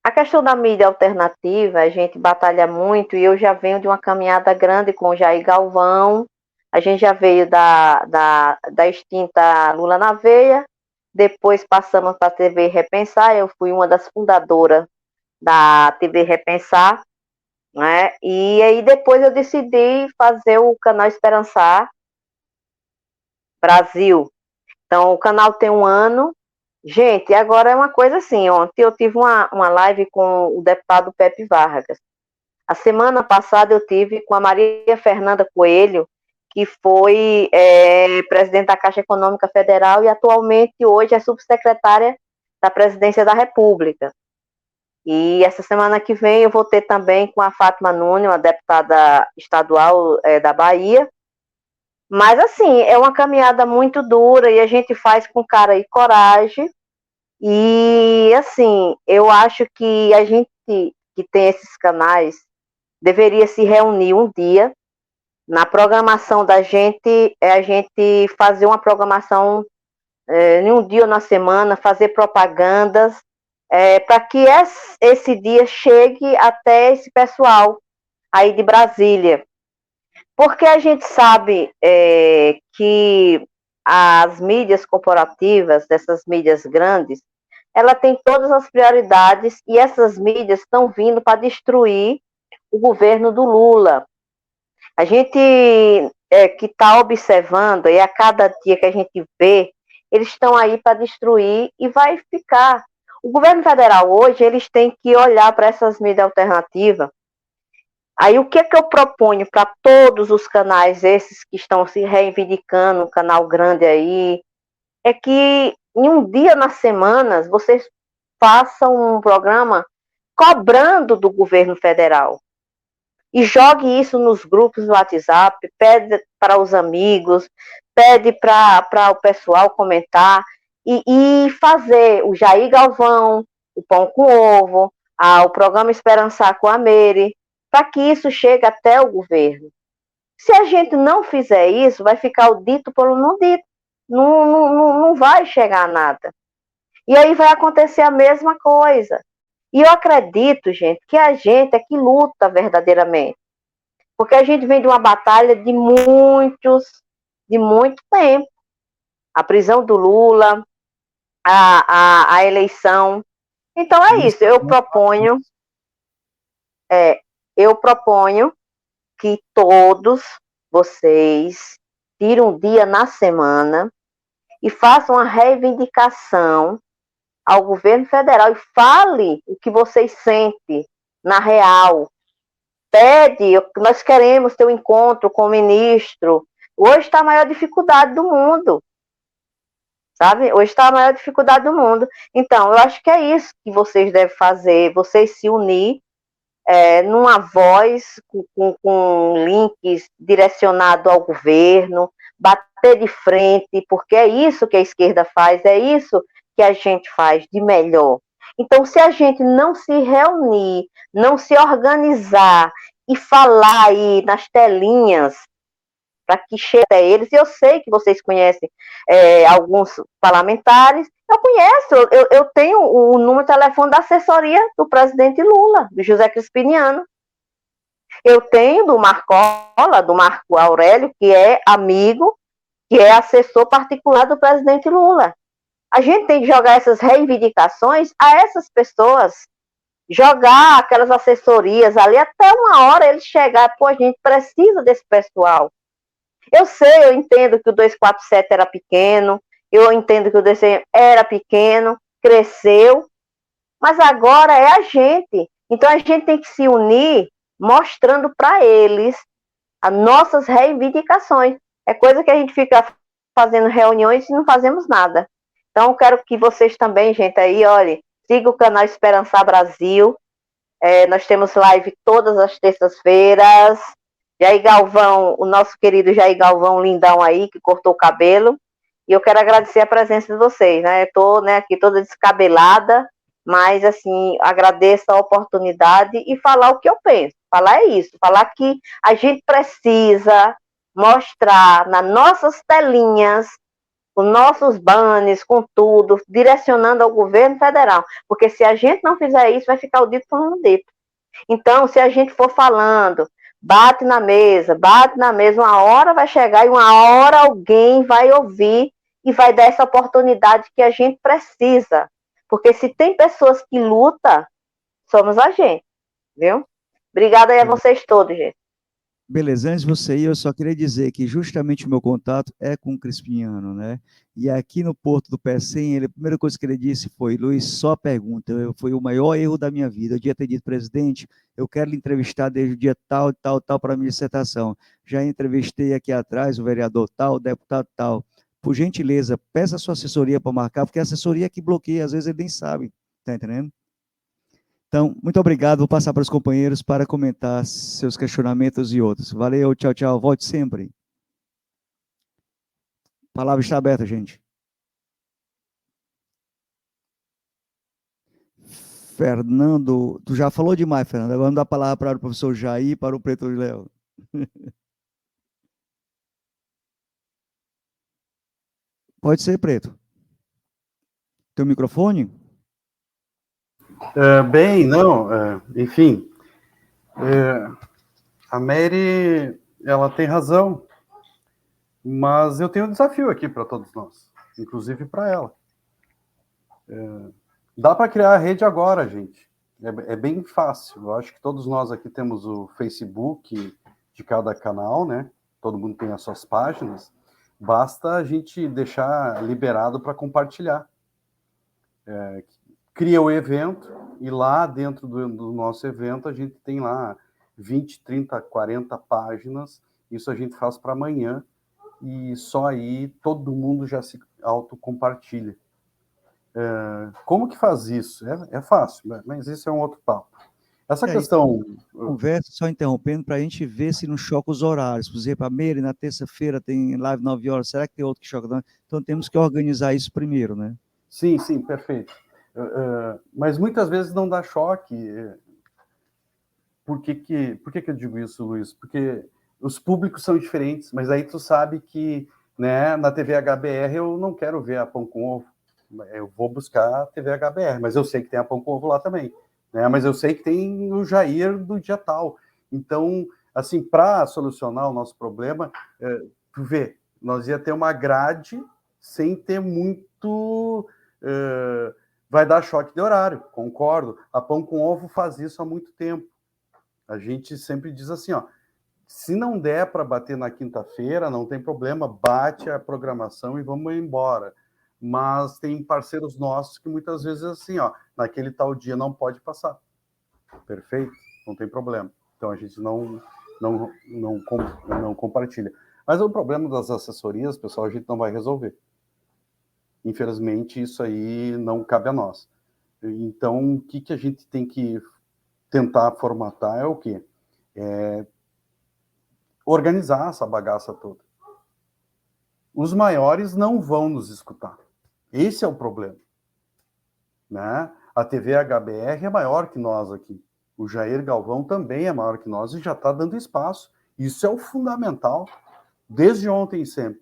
a questão da mídia alternativa, a gente batalha muito, e eu já venho de uma caminhada grande com o Jair Galvão. A gente já veio da extinta Lula na Veia, depois passamos para a TV Repensar, eu fui uma das fundadoras da TV Repensar, né? E aí depois eu decidi fazer o canal Esperançar Brasil. Então o canal tem 1 ano. Gente, agora é uma coisa assim, ontem eu tive uma live com o deputado Pepe Vargas. A semana passada eu tive com a Maria Fernanda Coelho, que foi presidente da Caixa Econômica Federal e atualmente hoje é subsecretária da Presidência da República. E essa semana que vem eu vou ter também com a Fátima Nunes, uma deputada estadual da Bahia. Mas, assim, é uma caminhada muito dura e a gente faz com cara e coragem. E, assim, eu acho que a gente que tem esses canais deveria se reunir um dia. Na programação da gente, a gente fazer uma programação em um dia ou na semana, fazer propagandas, para que esse dia chegue até esse pessoal aí de Brasília. Porque a gente sabe que as mídias corporativas, dessas mídias grandes, ela tem todas as prioridades e essas mídias estão vindo para destruir o governo do Lula. A gente que está observando, e a cada dia que a gente vê, eles estão aí para destruir e vai ficar. O governo federal hoje, eles têm que olhar para essas mídias alternativas. Aí o que eu proponho para todos os canais, esses que estão se reivindicando, um canal grande aí, é que em um dia na semana vocês façam um programa cobrando do governo federal. E jogue isso nos grupos do WhatsApp, pede para os amigos, pede para o pessoal comentar e fazer o Jair Galvão, o Pão com Ovo, o programa Esperançar com a Meire, para que isso chegue até o governo. Se a gente não fizer isso, vai ficar o dito pelo não dito. Não vai chegar a nada. E aí vai acontecer a mesma coisa. E eu acredito, gente, que a gente é que luta verdadeiramente. Porque a gente vem de uma batalha de muito tempo. A prisão do Lula, a eleição. Então é isso. Eu proponho que todos vocês tirem um dia na semana e façam uma reivindicação ao governo federal e fale o que vocês sentem na real. Pede, nós queremos ter um encontro com o ministro. Hoje está a maior dificuldade do mundo. sabe? Hoje está a maior dificuldade do mundo. Então, eu acho que é isso que vocês devem fazer, vocês se unir numa voz com links direcionados ao governo, bater de frente, porque é isso que a esquerda faz, é isso que a gente faz de melhor. Então, se a gente não se reunir, não se organizar e falar aí nas telinhas, para que chegue até eles, e eu sei que vocês conhecem alguns parlamentares, eu conheço, eu tenho o número de telefone da assessoria do presidente Lula, do José Crispiniano. Eu tenho do Marcola, do Marco Aurélio, que é amigo, que é assessor particular do presidente Lula. A gente tem que jogar essas reivindicações a essas pessoas, jogar aquelas assessorias ali, até uma hora eles chegarem, pô, a gente precisa desse pessoal. Eu sei, eu entendo que o 247 era pequeno, eu entendo que o DCM era pequeno, cresceu, mas agora é a gente. Então a gente tem que se unir, mostrando para eles as nossas reivindicações. É coisa que a gente fica fazendo reuniões e não fazemos nada. Então eu quero que vocês também, gente, aí, olha, siga o canal Esperança Brasil. Nós temos live todas as terças-feiras. Jair Galvão, o nosso querido Jair Galvão lindão aí, que cortou o cabelo. E eu quero agradecer a presença de vocês, né? Eu estou aqui toda descabelada, mas, assim, agradeço a oportunidade e falar o que eu penso. Falar é isso, falar que a gente precisa mostrar nas nossas telinhas, com nossos banners, com tudo, direcionando ao governo federal. Porque se a gente não fizer isso, vai ficar o dito falando dito. Então, se a gente for falando, bate na mesa, uma hora vai chegar e uma hora alguém vai ouvir e vai dar essa oportunidade que a gente precisa. Porque se tem pessoas que lutam, somos a gente, viu? Obrigada aí a vocês todos, gente. Beleza, antes de você ir, eu só queria dizer que justamente o meu contato é com o Crispiniano, né? E aqui no Porto do Pecém, a primeira coisa que ele disse foi: Luiz, só pergunta, foi o maior erro da minha vida. Eu devia ter dito, presidente, eu quero lhe entrevistar desde o dia tal, tal, tal, para a minha dissertação. Já entrevistei aqui atrás o vereador tal, o deputado tal. Por gentileza, peça a sua assessoria para marcar, porque a assessoria é que bloqueia, às vezes ele nem sabe, tá entendendo? Então, muito obrigado. Vou passar para os companheiros para comentar seus questionamentos e outros. Valeu, tchau, tchau. Volte sempre. A palavra está aberta, gente. Fernando, tu já falou demais, Fernando. Agora vamos dar a palavra para o professor Jair, para o Preto de Léo. Pode ser, Preto. Teu microfone? Enfim, a Mary, ela tem razão, mas eu tenho um desafio aqui para todos nós, inclusive para ela. Dá para criar a rede agora, gente. É bem fácil. Eu acho que todos nós aqui temos o Facebook de cada canal, né? Todo mundo tem as suas páginas. Basta a gente deixar liberado para compartilhar. Cria o evento e lá dentro do nosso evento a gente tem lá 20, 30, 40 páginas. Isso a gente faz para amanhã e só aí todo mundo já se autocompartilha. Como que faz isso? É fácil, mas isso é um outro papo. Essa questão... Conversa, só interrompendo, para a gente ver se não choca os horários. Por exemplo, a Meire, na terça-feira, tem live 9 horas. Será que tem outro que choca? Então, temos que organizar isso primeiro, né? Sim, perfeito. Mas muitas vezes não dá choque. Por que eu digo isso, Luiz? Porque os públicos são diferentes, mas aí tu sabe que, né, na TV HBR eu não quero ver a Pão com Ovo. Eu vou buscar a TV HBR, mas eu sei que tem a Pão com Ovo lá também. Né? Mas eu sei que tem o Jair do dia tal. Então, assim, para solucionar o nosso problema, tu vê, nós ia ter uma grade sem ter muito... vai dar choque de horário, concordo. A Pão com Ovo faz isso há muito tempo. A gente sempre diz assim, ó, se não der para bater na quinta-feira, não tem problema, bate a programação e vamos embora. Mas tem parceiros nossos que muitas vezes assim, ó, naquele tal dia não pode passar. Perfeito? Não tem problema. Então a gente não compartilha. Mas o problema das assessorias, pessoal, a gente não vai resolver. Infelizmente, isso aí não cabe a nós. Então, o que a gente tem que tentar formatar é o quê? Organizar essa bagaça toda. Os maiores não vão nos escutar. Esse é o problema. Né? A TV HBR é maior que nós aqui. O Jair Galvão também é maior que nós e já está dando espaço. Isso é o fundamental, desde ontem e sempre.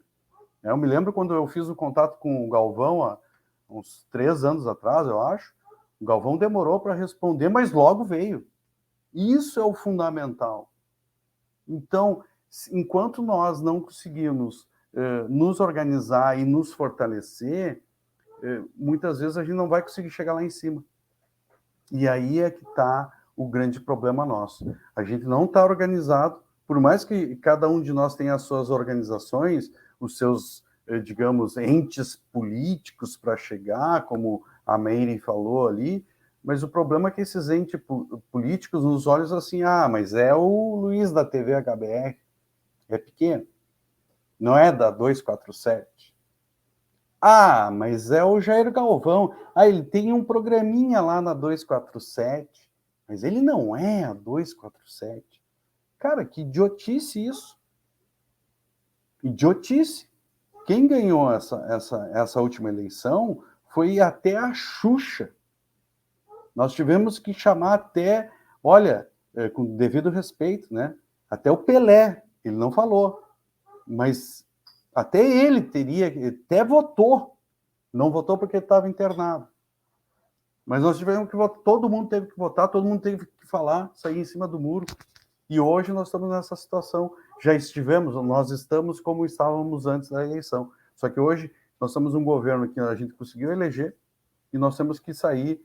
Eu me lembro quando eu fiz o contato com o Galvão, há uns 3 anos atrás, eu acho. O Galvão demorou para responder, mas logo veio. Isso é o fundamental. Então, enquanto nós não conseguirmos nos organizar e nos fortalecer, muitas vezes a gente não vai conseguir chegar lá em cima. E aí é que está o grande problema nosso. A gente não está organizado, por mais que cada um de nós tenha as suas organizações, os seus, digamos, entes políticos para chegar, como a Meire falou ali, mas o problema é que esses entes políticos nos olham assim, mas é o Luiz da TV HBR, é pequeno, não é da 247. Mas é o Jair Galvão. Ele tem um programinha lá na 247, mas ele não é a 247. Cara, que idiotice isso. Idiotice. Quem ganhou essa última eleição foi até a Xuxa. Nós tivemos que chamar até, olha, com devido respeito, né? Até o Pelé, ele não falou, mas até ele até votou. Não votou porque estava internado. Mas nós tivemos que votar, todo mundo teve que votar, todo mundo teve que falar, sair em cima do muro. E hoje nós estamos nessa situação. Nós estamos como estávamos antes da eleição. Só que hoje nós temos um governo que a gente conseguiu eleger e nós temos que sair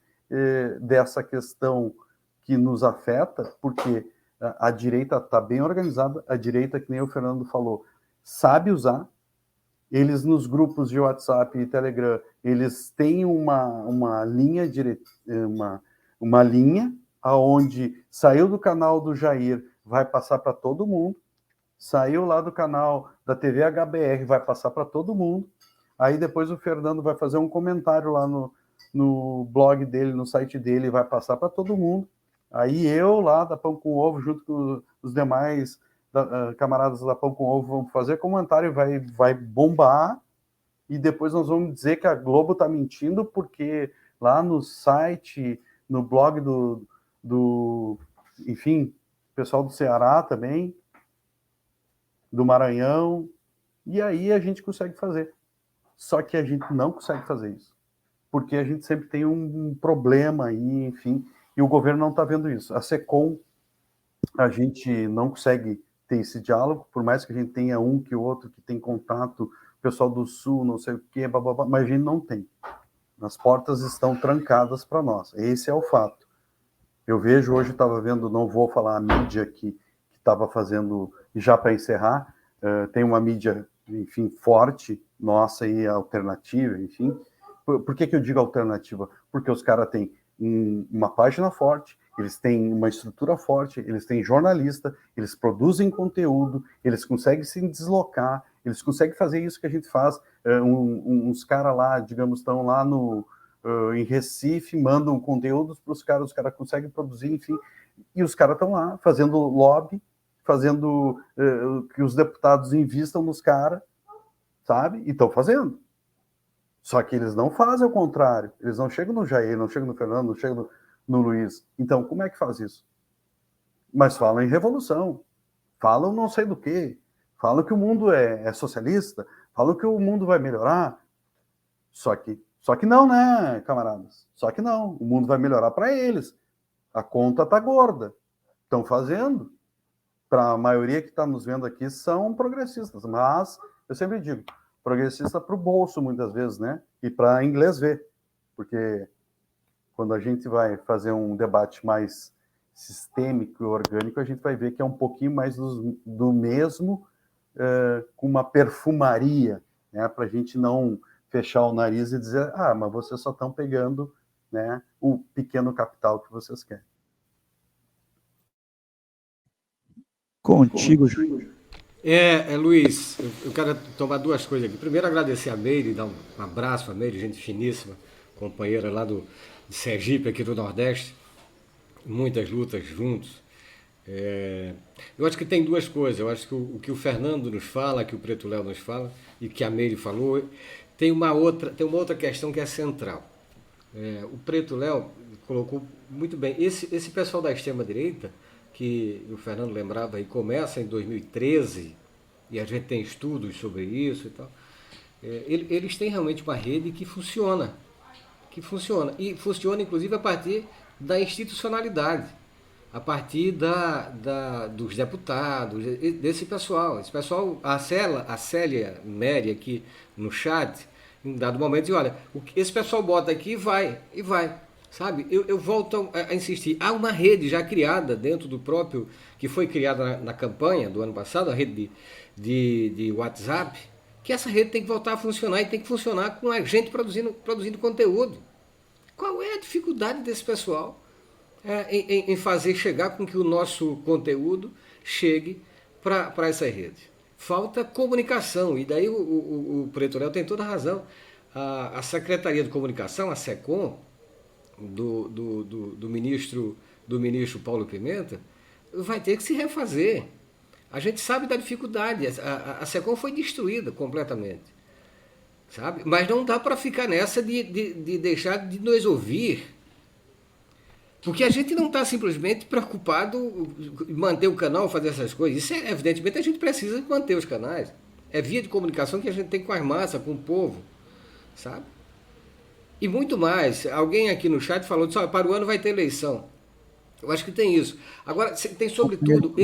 dessa questão que nos afeta, porque a direita está bem organizada, a direita, que nem o Fernando falou, sabe usar. Eles, nos grupos de WhatsApp e Telegram, eles têm uma linha, uma linha aonde saiu do canal do Jair, vai passar para todo mundo, saiu lá do canal da TV HBR, vai passar para todo mundo, aí depois o Fernando vai fazer um comentário lá no blog dele, no site dele, vai passar para todo mundo, aí eu lá da Pão com Ovo, junto com os demais camaradas da Pão com Ovo, vão fazer comentário, vai bombar, e depois nós vamos dizer que a Globo está mentindo, porque lá no site, no blog enfim, pessoal do Ceará também, do Maranhão, e aí a gente consegue fazer. Só que a gente não consegue fazer isso, porque a gente sempre tem um problema aí, enfim, e o governo não está vendo isso. A SECOM, a gente não consegue ter esse diálogo, por mais que a gente tenha um que o outro que tem contato, pessoal do Sul, não sei o quê, bababá, mas a gente não tem. As portas estão trancadas para nós. Esse é o fato. Eu vejo hoje, estava vendo, não vou falar a mídia que estava fazendo, já para encerrar, tem uma mídia, enfim, forte, nossa e alternativa, enfim. Por que eu digo alternativa? Porque os caras têm uma página forte, eles têm uma estrutura forte, eles têm jornalista, eles produzem conteúdo, eles conseguem se deslocar, eles conseguem fazer isso que a gente faz. Uns caras lá, digamos, estão lá em Recife, mandam conteúdos para os caras conseguem produzir, enfim, e os caras estão lá fazendo lobby, fazendo que os deputados invistam nos caras, sabe? E estão fazendo. Só que eles não fazem o contrário, eles não chegam no Jair, não chegam no Fernando, não chegam no Luiz. Então, como é que faz isso? Mas falam em revolução, falam não sei do que, falam que o mundo é socialista, falam que o mundo vai melhorar. Só que não, né, camaradas? Só que não, o mundo vai melhorar para eles. A conta tá gorda. Estão fazendo. Para a maioria que está nos vendo aqui são progressistas, mas eu sempre digo, progressista para o bolso muitas vezes, né? E para inglês ver, porque quando a gente vai fazer um debate mais sistêmico e orgânico, a gente vai ver que é um pouquinho mais do mesmo, com uma perfumaria, né? Para a gente não fechar o nariz e dizer, mas vocês só estão pegando, né, o pequeno capital que vocês querem. Contigo, Jair. Luiz, eu quero tomar duas coisas aqui. Primeiro, agradecer a Meire, dar um abraço a Meire, gente finíssima, companheira lá de Sergipe, aqui do Nordeste. Muitas lutas juntos. Eu acho que tem duas coisas. Eu acho que o que o Fernando nos fala, que o Preto Léo nos fala, e que a Meire falou, tem uma outra questão que é central. O Preto Léo colocou muito bem. Esse pessoal da extrema-direita, que o Fernando lembrava aí, começa em 2013, e a gente tem estudos sobre isso e tal, eles têm realmente uma rede que funciona, e funciona inclusive a partir da institucionalidade, a partir dos deputados, desse pessoal. Esse pessoal, a Célia Neri aqui no chat, em dado momento, diz, olha, esse pessoal bota aqui e vai. Sabe, eu volto a insistir, há uma rede já criada dentro do próprio, que foi criada na campanha do ano passado, a rede de WhatsApp, que essa rede tem que voltar a funcionar, e tem que funcionar com a gente produzindo conteúdo. Qual é a dificuldade desse pessoal em fazer chegar com que o nosso conteúdo chegue para essa rede? Falta comunicação, e daí o Preto Léo tem toda a razão. A Secretaria de Comunicação, a SECOM, do ministro Paulo Pimenta, vai ter que se refazer. A gente sabe da dificuldade, a SECOM foi destruída completamente, sabe? Mas não dá para ficar nessa de deixar de nos ouvir, porque a gente não está simplesmente preocupado em manter o canal, fazer essas coisas. Isso evidentemente a gente precisa manter os canais, é via de comunicação que a gente tem com as massas, com o povo, sabe? E muito mais. Alguém aqui no chat falou disso, para o ano vai ter eleição. Eu acho que tem isso. Agora, tem sobretudo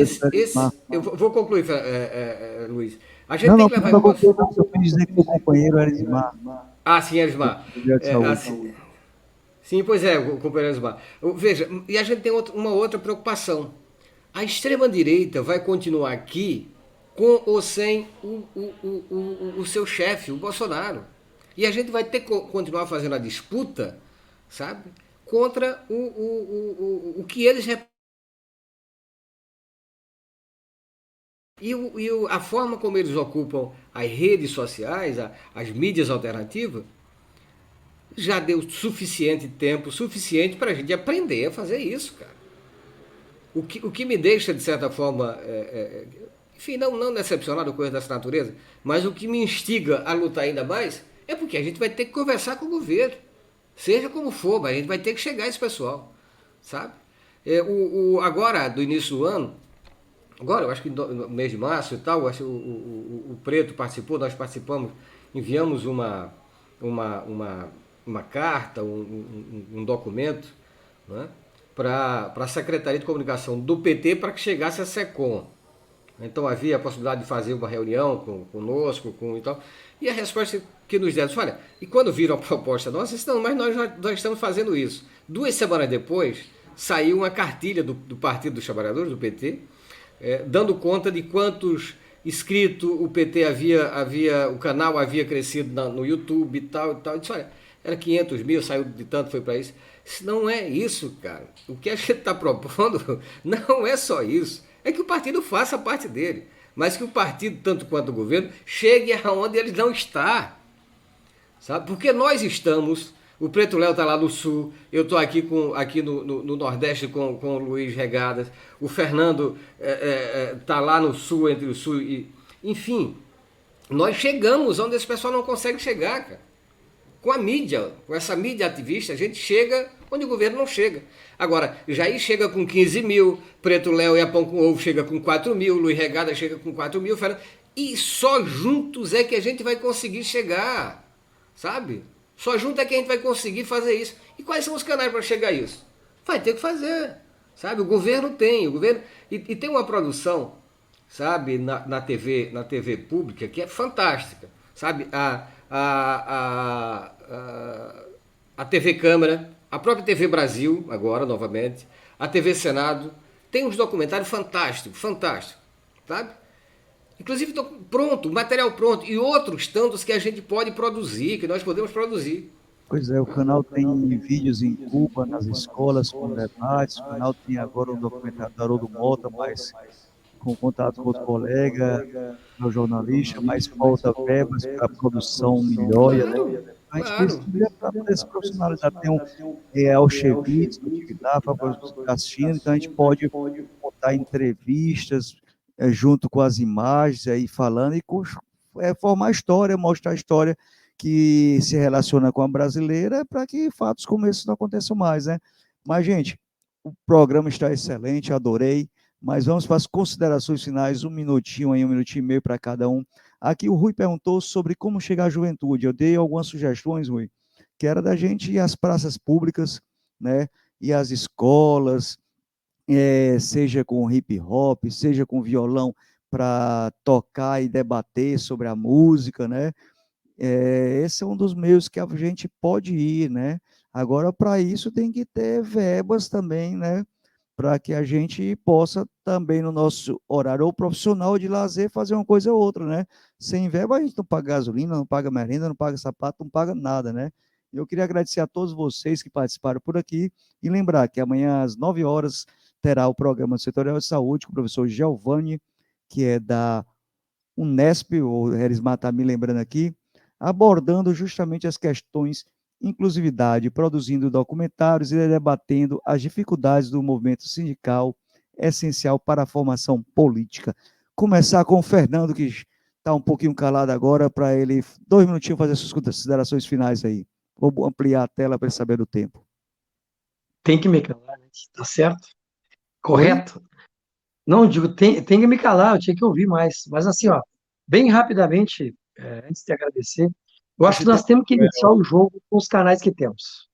eu vou concluir, Luiz. A gente tem que levar em conta. Eu quis dizer que o companheiro era Erismar. Sim, Erismar. Sim, pois é, o companheiro Erismar. Veja, e a gente tem uma outra preocupação. A extrema-direita vai continuar aqui com ou sem o seu chefe, o Bolsonaro. E a gente vai ter que continuar fazendo a disputa, sabe, contra o que eles representam. E a forma como eles ocupam as redes sociais, as mídias alternativas, já deu suficiente tempo, suficiente para a gente aprender a fazer isso, cara. O que me deixa, de certa forma, enfim, não decepcionado com coisa dessa natureza, mas o que me instiga a lutar ainda mais é porque a gente vai ter que conversar com o governo, seja como for, mas a gente vai ter que chegar a esse pessoal, sabe? Agora, do início do ano, agora, eu acho que no mês de março e tal, acho que o Preto participou, nós participamos, enviamos uma carta, um documento, né, para a Secretaria de Comunicação do PT para que chegasse a SECOM. Então havia a possibilidade de fazer uma reunião conosco e tal. E a resposta que nos deram, olha, e quando viram a proposta nossa, disse, não, mas nós estamos fazendo isso. 2 semanas depois, saiu uma cartilha do Partido dos Trabalhadores, do PT, dando conta de quantos inscritos o PT o canal havia crescido no YouTube e tal. E disse, olha, era 500 mil, saiu de tanto, foi para isso. Disse, não é isso, cara. O que a gente está propondo não é só isso. É que o partido faça a parte dele, mas que o partido, tanto quanto o governo, chegue aonde ele não está, sabe? Porque nós estamos, o Preto Léo está lá no Sul, eu estou aqui no Nordeste com o Luiz Regadas, o Fernando está lá no Sul, entre o Sul e... Enfim, nós chegamos onde esse pessoal não consegue chegar, cara. Com a mídia, com essa mídia ativista, a gente chega onde o governo não chega. Agora, Jair chega com 15 mil, Preto Léo e a Pão com Ovo chega com 4 mil, Luiz Regada chega com 4 mil, e só juntos é que a gente vai conseguir chegar, sabe? Só juntos é que a gente vai conseguir fazer isso. E quais são os canais para chegar a isso? Vai ter que fazer, sabe? O governo tem, e tem uma produção, sabe, na TV pública que é fantástica, sabe? A TV Câmara, a própria TV Brasil, agora, novamente, a TV Senado, tem uns documentários fantásticos, sabe? Inclusive, pronto, material pronto, e outros tantos que a gente pode produzir, que nós podemos produzir. Pois é, o canal tem vídeos em Cuba, nas escolas, com debates, o canal tem agora um documentário do Haroldo Mota, mas com contato com outro colega, meu jornalista, mas falta verbas para a produção melhor, Claro, a gente claro. precisa para poder se profissionalizar. Tem um Alchevitz, que eu tive lá, para assistindo, então a gente pode botar entrevistas junto com as imagens, aí falando, e formar a história, mostrar a história que se relaciona com a brasileira, para que fatos como esses não aconteçam mais, né? Mas, gente, o programa está excelente, adorei, mas vamos para as considerações finais, um minutinho aí, um minutinho e meio para cada um. Aqui o Rui perguntou sobre como chegar à juventude. Eu dei algumas sugestões, Rui, que era da gente ir às praças públicas, né? E às escolas, seja com hip hop, seja com violão, para tocar e debater sobre a música, né? Esse é um dos meios que a gente pode ir, né? Agora, para isso, tem que ter verbas também, né? Para que a gente possa também, no nosso horário ou profissional ou de lazer, fazer uma coisa ou outra, né? Sem verba, a gente não paga gasolina, não paga merenda, não paga sapato, não paga nada, né? Eu queria agradecer a todos vocês que participaram por aqui e lembrar que amanhã às 9 horas terá o programa Setorial de Saúde com o professor Giovanni, que é da Unesp, o Erismar está me lembrando aqui, abordando justamente as questões inclusividade, produzindo documentários e debatendo as dificuldades do movimento sindical essencial para a formação política. Começar com o Fernando, que está um pouquinho calado agora, para ele, 2 minutinhos, fazer suas considerações finais aí. Vou ampliar a tela para ele saber do tempo. Tem que me calar, né? Tá certo? Oi? Correto? Não, digo, tem que me calar, eu tinha que ouvir mais. Mas assim, ó, bem rapidamente, antes de agradecer, eu acho Esse que nós tempo temos que iniciar o jogo com os canais que temos.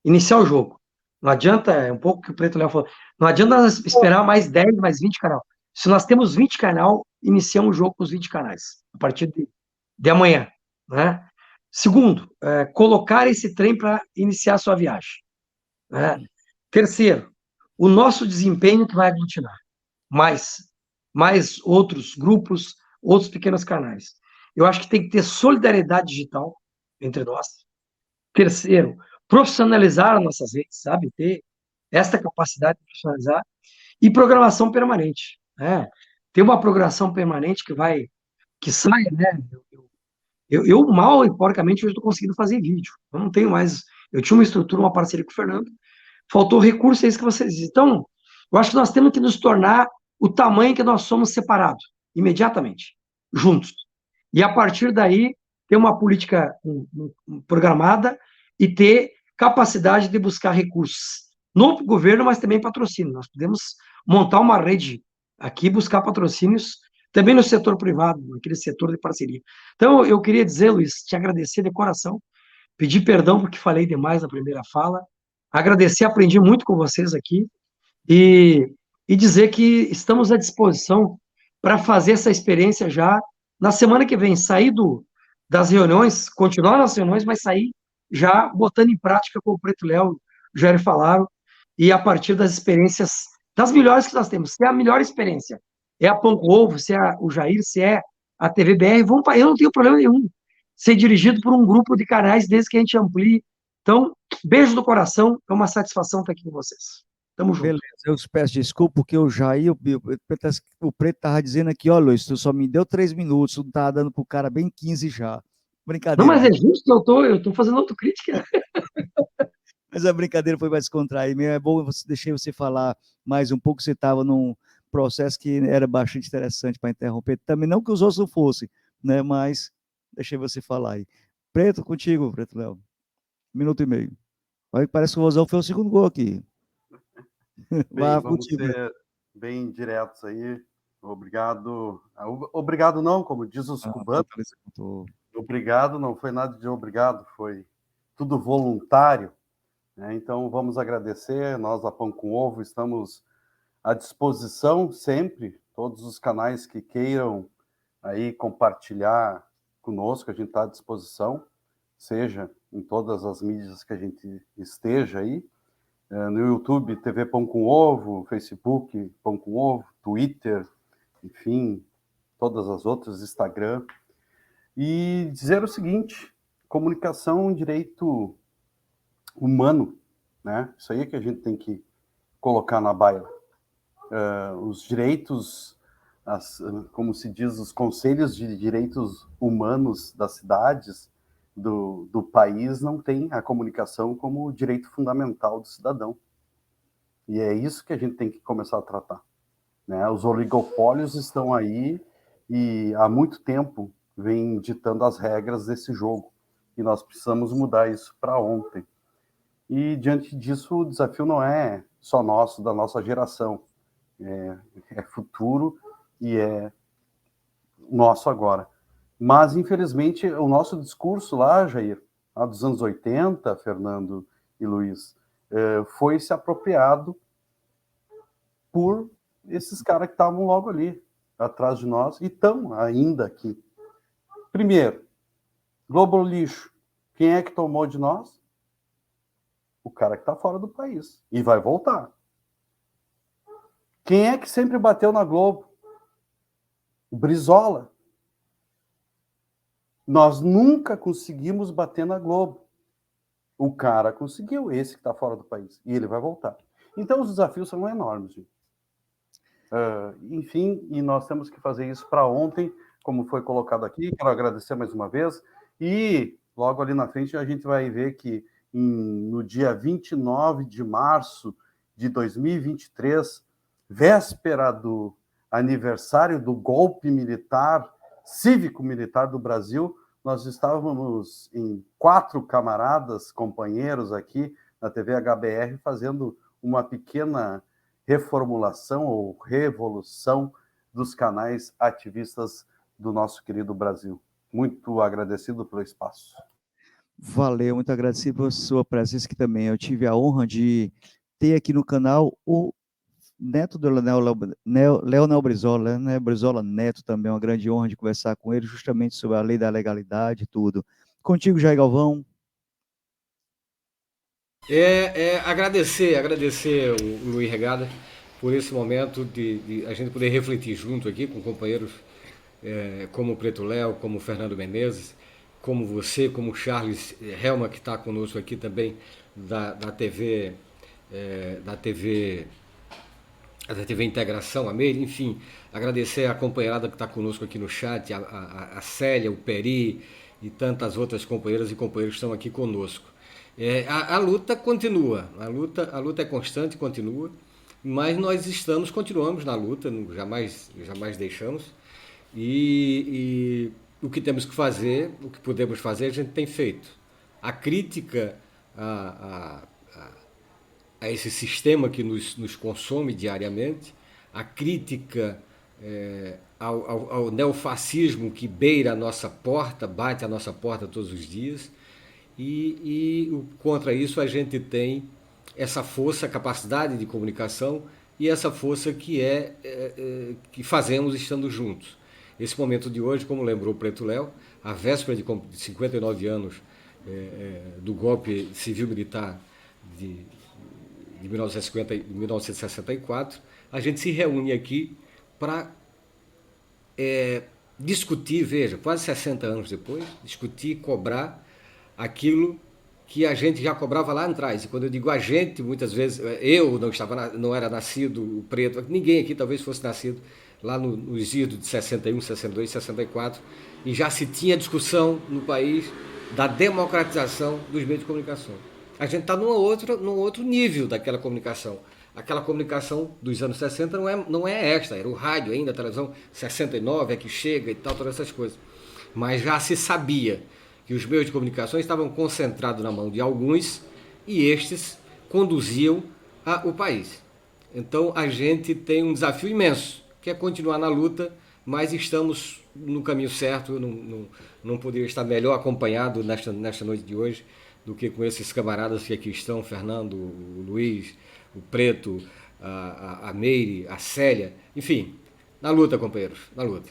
Iniciar o jogo. Não adianta, é um pouco o que o Preto Léo falou, não adianta nós esperar mais 10, mais 20 canal. Se nós temos 20 canal, iniciamos o jogo com os 20 canais, a partir de amanhã, né? Segundo, colocar esse trem para iniciar a sua viagem, né? Terceiro, o nosso desempenho que vai aglutinar mais outros grupos, outros pequenos canais. Eu acho que tem que ter solidariedade digital entre nós. Terceiro, profissionalizar as nossas redes, sabe? Ter esta capacidade de profissionalizar e programação permanente, né? Ter uma programação permanente que saia, né? Eu mal e porcamente hoje estou conseguindo fazer vídeo. Eu não tenho mais. Eu tinha uma estrutura, uma parceria com o Fernando. Faltou recurso, é isso que vocês dizem. Então, eu acho que nós temos que nos tornar o tamanho que nós somos separados, imediatamente, juntos. E a partir daí, ter uma política programada e ter capacidade de buscar recursos no governo, mas também patrocínio. Nós podemos montar uma rede aqui, buscar patrocínios também no setor privado, naquele setor de parceria. Então, eu queria dizer, Luiz, te agradecer de coração, pedir perdão porque falei demais na primeira fala, agradecer, aprendi muito com vocês aqui e dizer que estamos à disposição para fazer essa experiência já na semana que vem, sair das reuniões, continuar nas reuniões, mas sair já botando em prática como o Preto Léo, o Jair falaram, e a partir das experiências, das melhores que nós temos. Se é a melhor experiência é a Pão com Ovo, se é o Jair, se é a TVBR, vamos para. Eu não tenho problema nenhum ser dirigido por um grupo de canais, desde que a gente amplie. Então, beijo do coração, é uma satisfação estar aqui com vocês. Tamo junto. Beleza, eu peço desculpa, porque o Jair, o Preto estava dizendo aqui, ó, Luiz, tu só me deu 3 minutos, tu estava dando pro cara bem 15 já. Não, Brincadeira, mas é gente. justo, eu tô fazendo autocrítica. Mas a brincadeira foi mais descontrair mesmo. É bom, deixei você falar mais um pouco, você estava num processo que era bastante interessante para interromper. Também não que os outros não fossem, né? Mas deixei você falar aí. Preto, contigo, Preto Léo. 1 minuto e meio. Olha, parece que o Rosão foi o segundo gol aqui. Bem, vamos contigo. ser bem diretos aí. Obrigado. Obrigado não, como diz os cubanos. Obrigado não foi nada de obrigado, foi tudo voluntário. Né? Então, vamos agradecer. Nós, da Pão com Ovo, estamos à disposição sempre. Todos os canais que queiram aí compartilhar conosco, a gente está à disposição, seja em todas as mídias que a gente esteja aí. No YouTube, TV Pão com Ovo, Facebook Pão com Ovo, Twitter, enfim, todas as outras, Instagram. E dizer o seguinte, comunicação é um direito humano, né? Isso aí é que a gente tem que colocar na baila. Os direitos como se diz, os conselhos de direitos humanos das cidades do país não têm a comunicação como direito fundamental do cidadão. E é isso que a gente tem que começar a tratar, né? Os oligopólios estão aí e há muito tempo vêm ditando as regras desse jogo. E nós precisamos mudar isso para ontem. E, diante disso, o desafio não é só nosso, da nossa geração. É futuro e é nosso agora. Mas, infelizmente, o nosso discurso lá, Jair, lá dos anos 80, Fernando e Luiz, foi se apropriado por esses caras que estavam logo ali, atrás de nós, e estão ainda aqui. Primeiro, Globo Lixo. Quem é que tomou de nós? O cara que está fora do país. E vai voltar. Quem é que sempre bateu na Globo? O Brizola. Nós nunca conseguimos bater na Globo. O cara conseguiu, esse que está fora do país. E ele vai voltar. Então, os desafios são enormes, gente. Enfim, e nós temos que fazer isso para ontem, como foi colocado aqui. Quero agradecer mais uma vez. E logo ali na frente a gente vai ver que no dia 29 de março de 2023, véspera do aniversário do golpe militar, cívico-militar do Brasil, nós estávamos em 4 camaradas, companheiros aqui na TV HBR, fazendo uma pequena reformulação ou revolução dos canais ativistas do nosso querido Brasil. Muito agradecido pelo espaço. Valeu, muito agradecido pela sua presença aqui também. Eu tive a honra de ter aqui no canal o neto do Leonel Brizola, né? Brizola Neto também, uma grande honra de conversar com ele, justamente sobre a lei da legalidade e tudo. Contigo, Jair Galvão. Agradecer o Luiz Regada por esse momento de a gente poder refletir junto aqui com companheiros como o Preto Léo, como o Fernando Menezes, como você, como o Charles Helma, que está conosco aqui também, da TV Integração, a Meire, enfim, agradecer a companheirada que está conosco aqui no chat, a Célia, o Peri e tantas outras companheiras e companheiros que estão aqui conosco. A luta continua, a luta é constante, continua, mas nós continuamos na luta, jamais deixamos, e o que temos que fazer, o que podemos fazer, a gente tem feito. A crítica a esse sistema que nos consome diariamente, a crítica ao neofascismo que beira a nossa porta, bate a nossa porta todos os dias, e contra isso a gente tem essa força, capacidade de comunicação e essa força que fazemos estando juntos. Esse momento de hoje, como lembrou o Preto Léo, a véspera de 59 anos do golpe civil-militar de 1964, a gente se reúne aqui para discutir, veja, quase 60 anos depois, discutir e cobrar aquilo que a gente já cobrava lá atrás. E quando eu digo a gente, muitas vezes, eu não era nascido, o Preto, ninguém aqui talvez fosse nascido lá nos idos de 61, 62, 64, e já se tinha discussão no país da democratização dos meios de comunicação. A gente está num outro nível daquela comunicação. Aquela comunicação dos anos 60 não é esta, era o rádio ainda, a televisão 69 é que chega e tal, todas essas coisas. Mas já se sabia que os meios de comunicação estavam concentrados na mão de alguns e estes conduziam o país. Então a gente tem um desafio imenso, que é continuar na luta, mas estamos no caminho certo. Eu não poderia estar melhor acompanhado nesta noite de hoje do que com esses camaradas que aqui estão, o Fernando, o Luiz, o Preto, a Meire, a Célia, enfim, na luta, companheiros, na luta.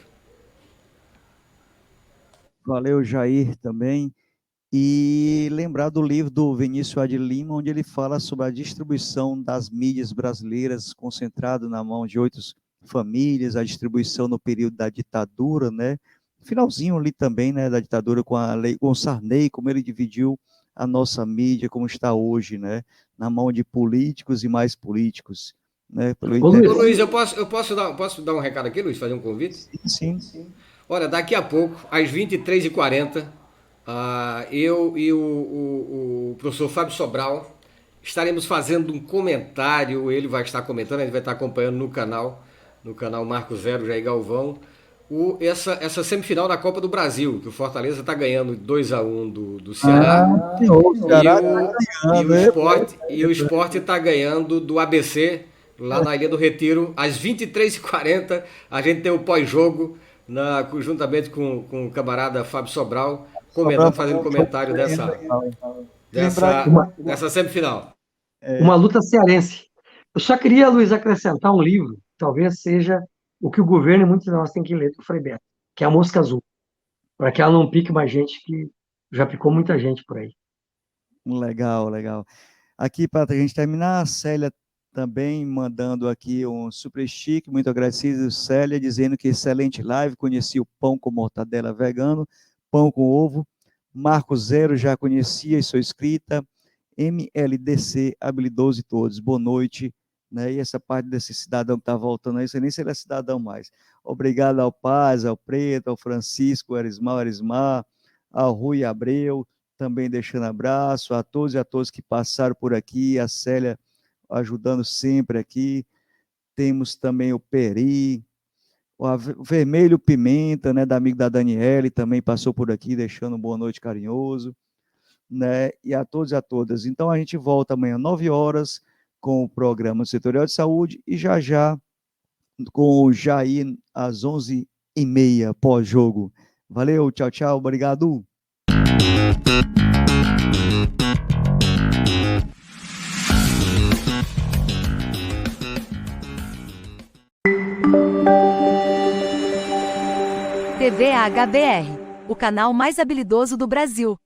Valeu, Jair, também. E lembrar do livro do Vinícius Adi Lima, onde ele fala sobre a distribuição das mídias brasileiras, concentrado na mão de 8 famílias, a distribuição no período da ditadura, né? Finalzinho ali também, né, da ditadura com a lei, com o Sarney, como ele dividiu a nossa mídia, como está hoje, né, na mão de políticos e mais políticos. né, pelo Ô, interesse. Ô, Luiz, posso dar um recado aqui, Luiz, fazer um convite? Sim. Olha, daqui a pouco, às 23h40, eu e o professor Fábio Sobral estaremos fazendo um comentário. Ele vai estar comentando, a gente vai estar acompanhando no canal Marco Zero, Jair Galvão, essa semifinal da Copa do Brasil, que o Fortaleza está ganhando 2-1 do Ceará. O Ceará tá ganhando, E o Sport está ganhando do ABC, lá na Ilha do Retiro, às 23h40. A gente tem o pós-jogo, juntamente com o camarada Fábio Sobral, fazendo comentário dessa semifinal. Uma luta cearense. Eu só queria, Luiz, acrescentar um livro, que talvez seja o que o governo e muitos de nós têm que ler do Frei Beto, que é A Mosca Azul, para que ela não pique mais gente, que já picou muita gente por aí. Legal. Aqui, para a gente terminar, a Célia também mandando aqui um super chique, muito agradecido, Célia, dizendo que excelente live, conheci o pão com mortadela vegano, pão com ovo, Marco Zero já conhecia e sou inscrita, MLDC, habilidoso e todos, boa noite, né? E essa parte desse cidadão que está voltando aí, sei nem se ele é cidadão mais. Obrigado ao Paz, ao Preto, ao Francisco, ao Arismar, ao Rui Abreu, também deixando abraço a todos e a todas que passaram por aqui, a Célia ajudando sempre aqui, temos também o Peri, o Vermelho Pimenta, né, da amiga da Daniele, também passou por aqui, deixando um boa noite carinhoso, né, e a todos e a todas. Então a gente volta amanhã, 9 horas, com o programa Setorial de Saúde, e já com o Jair, às 11h30, pós-jogo. Valeu, tchau, obrigado. TV HBR, o canal mais habilidoso do Brasil.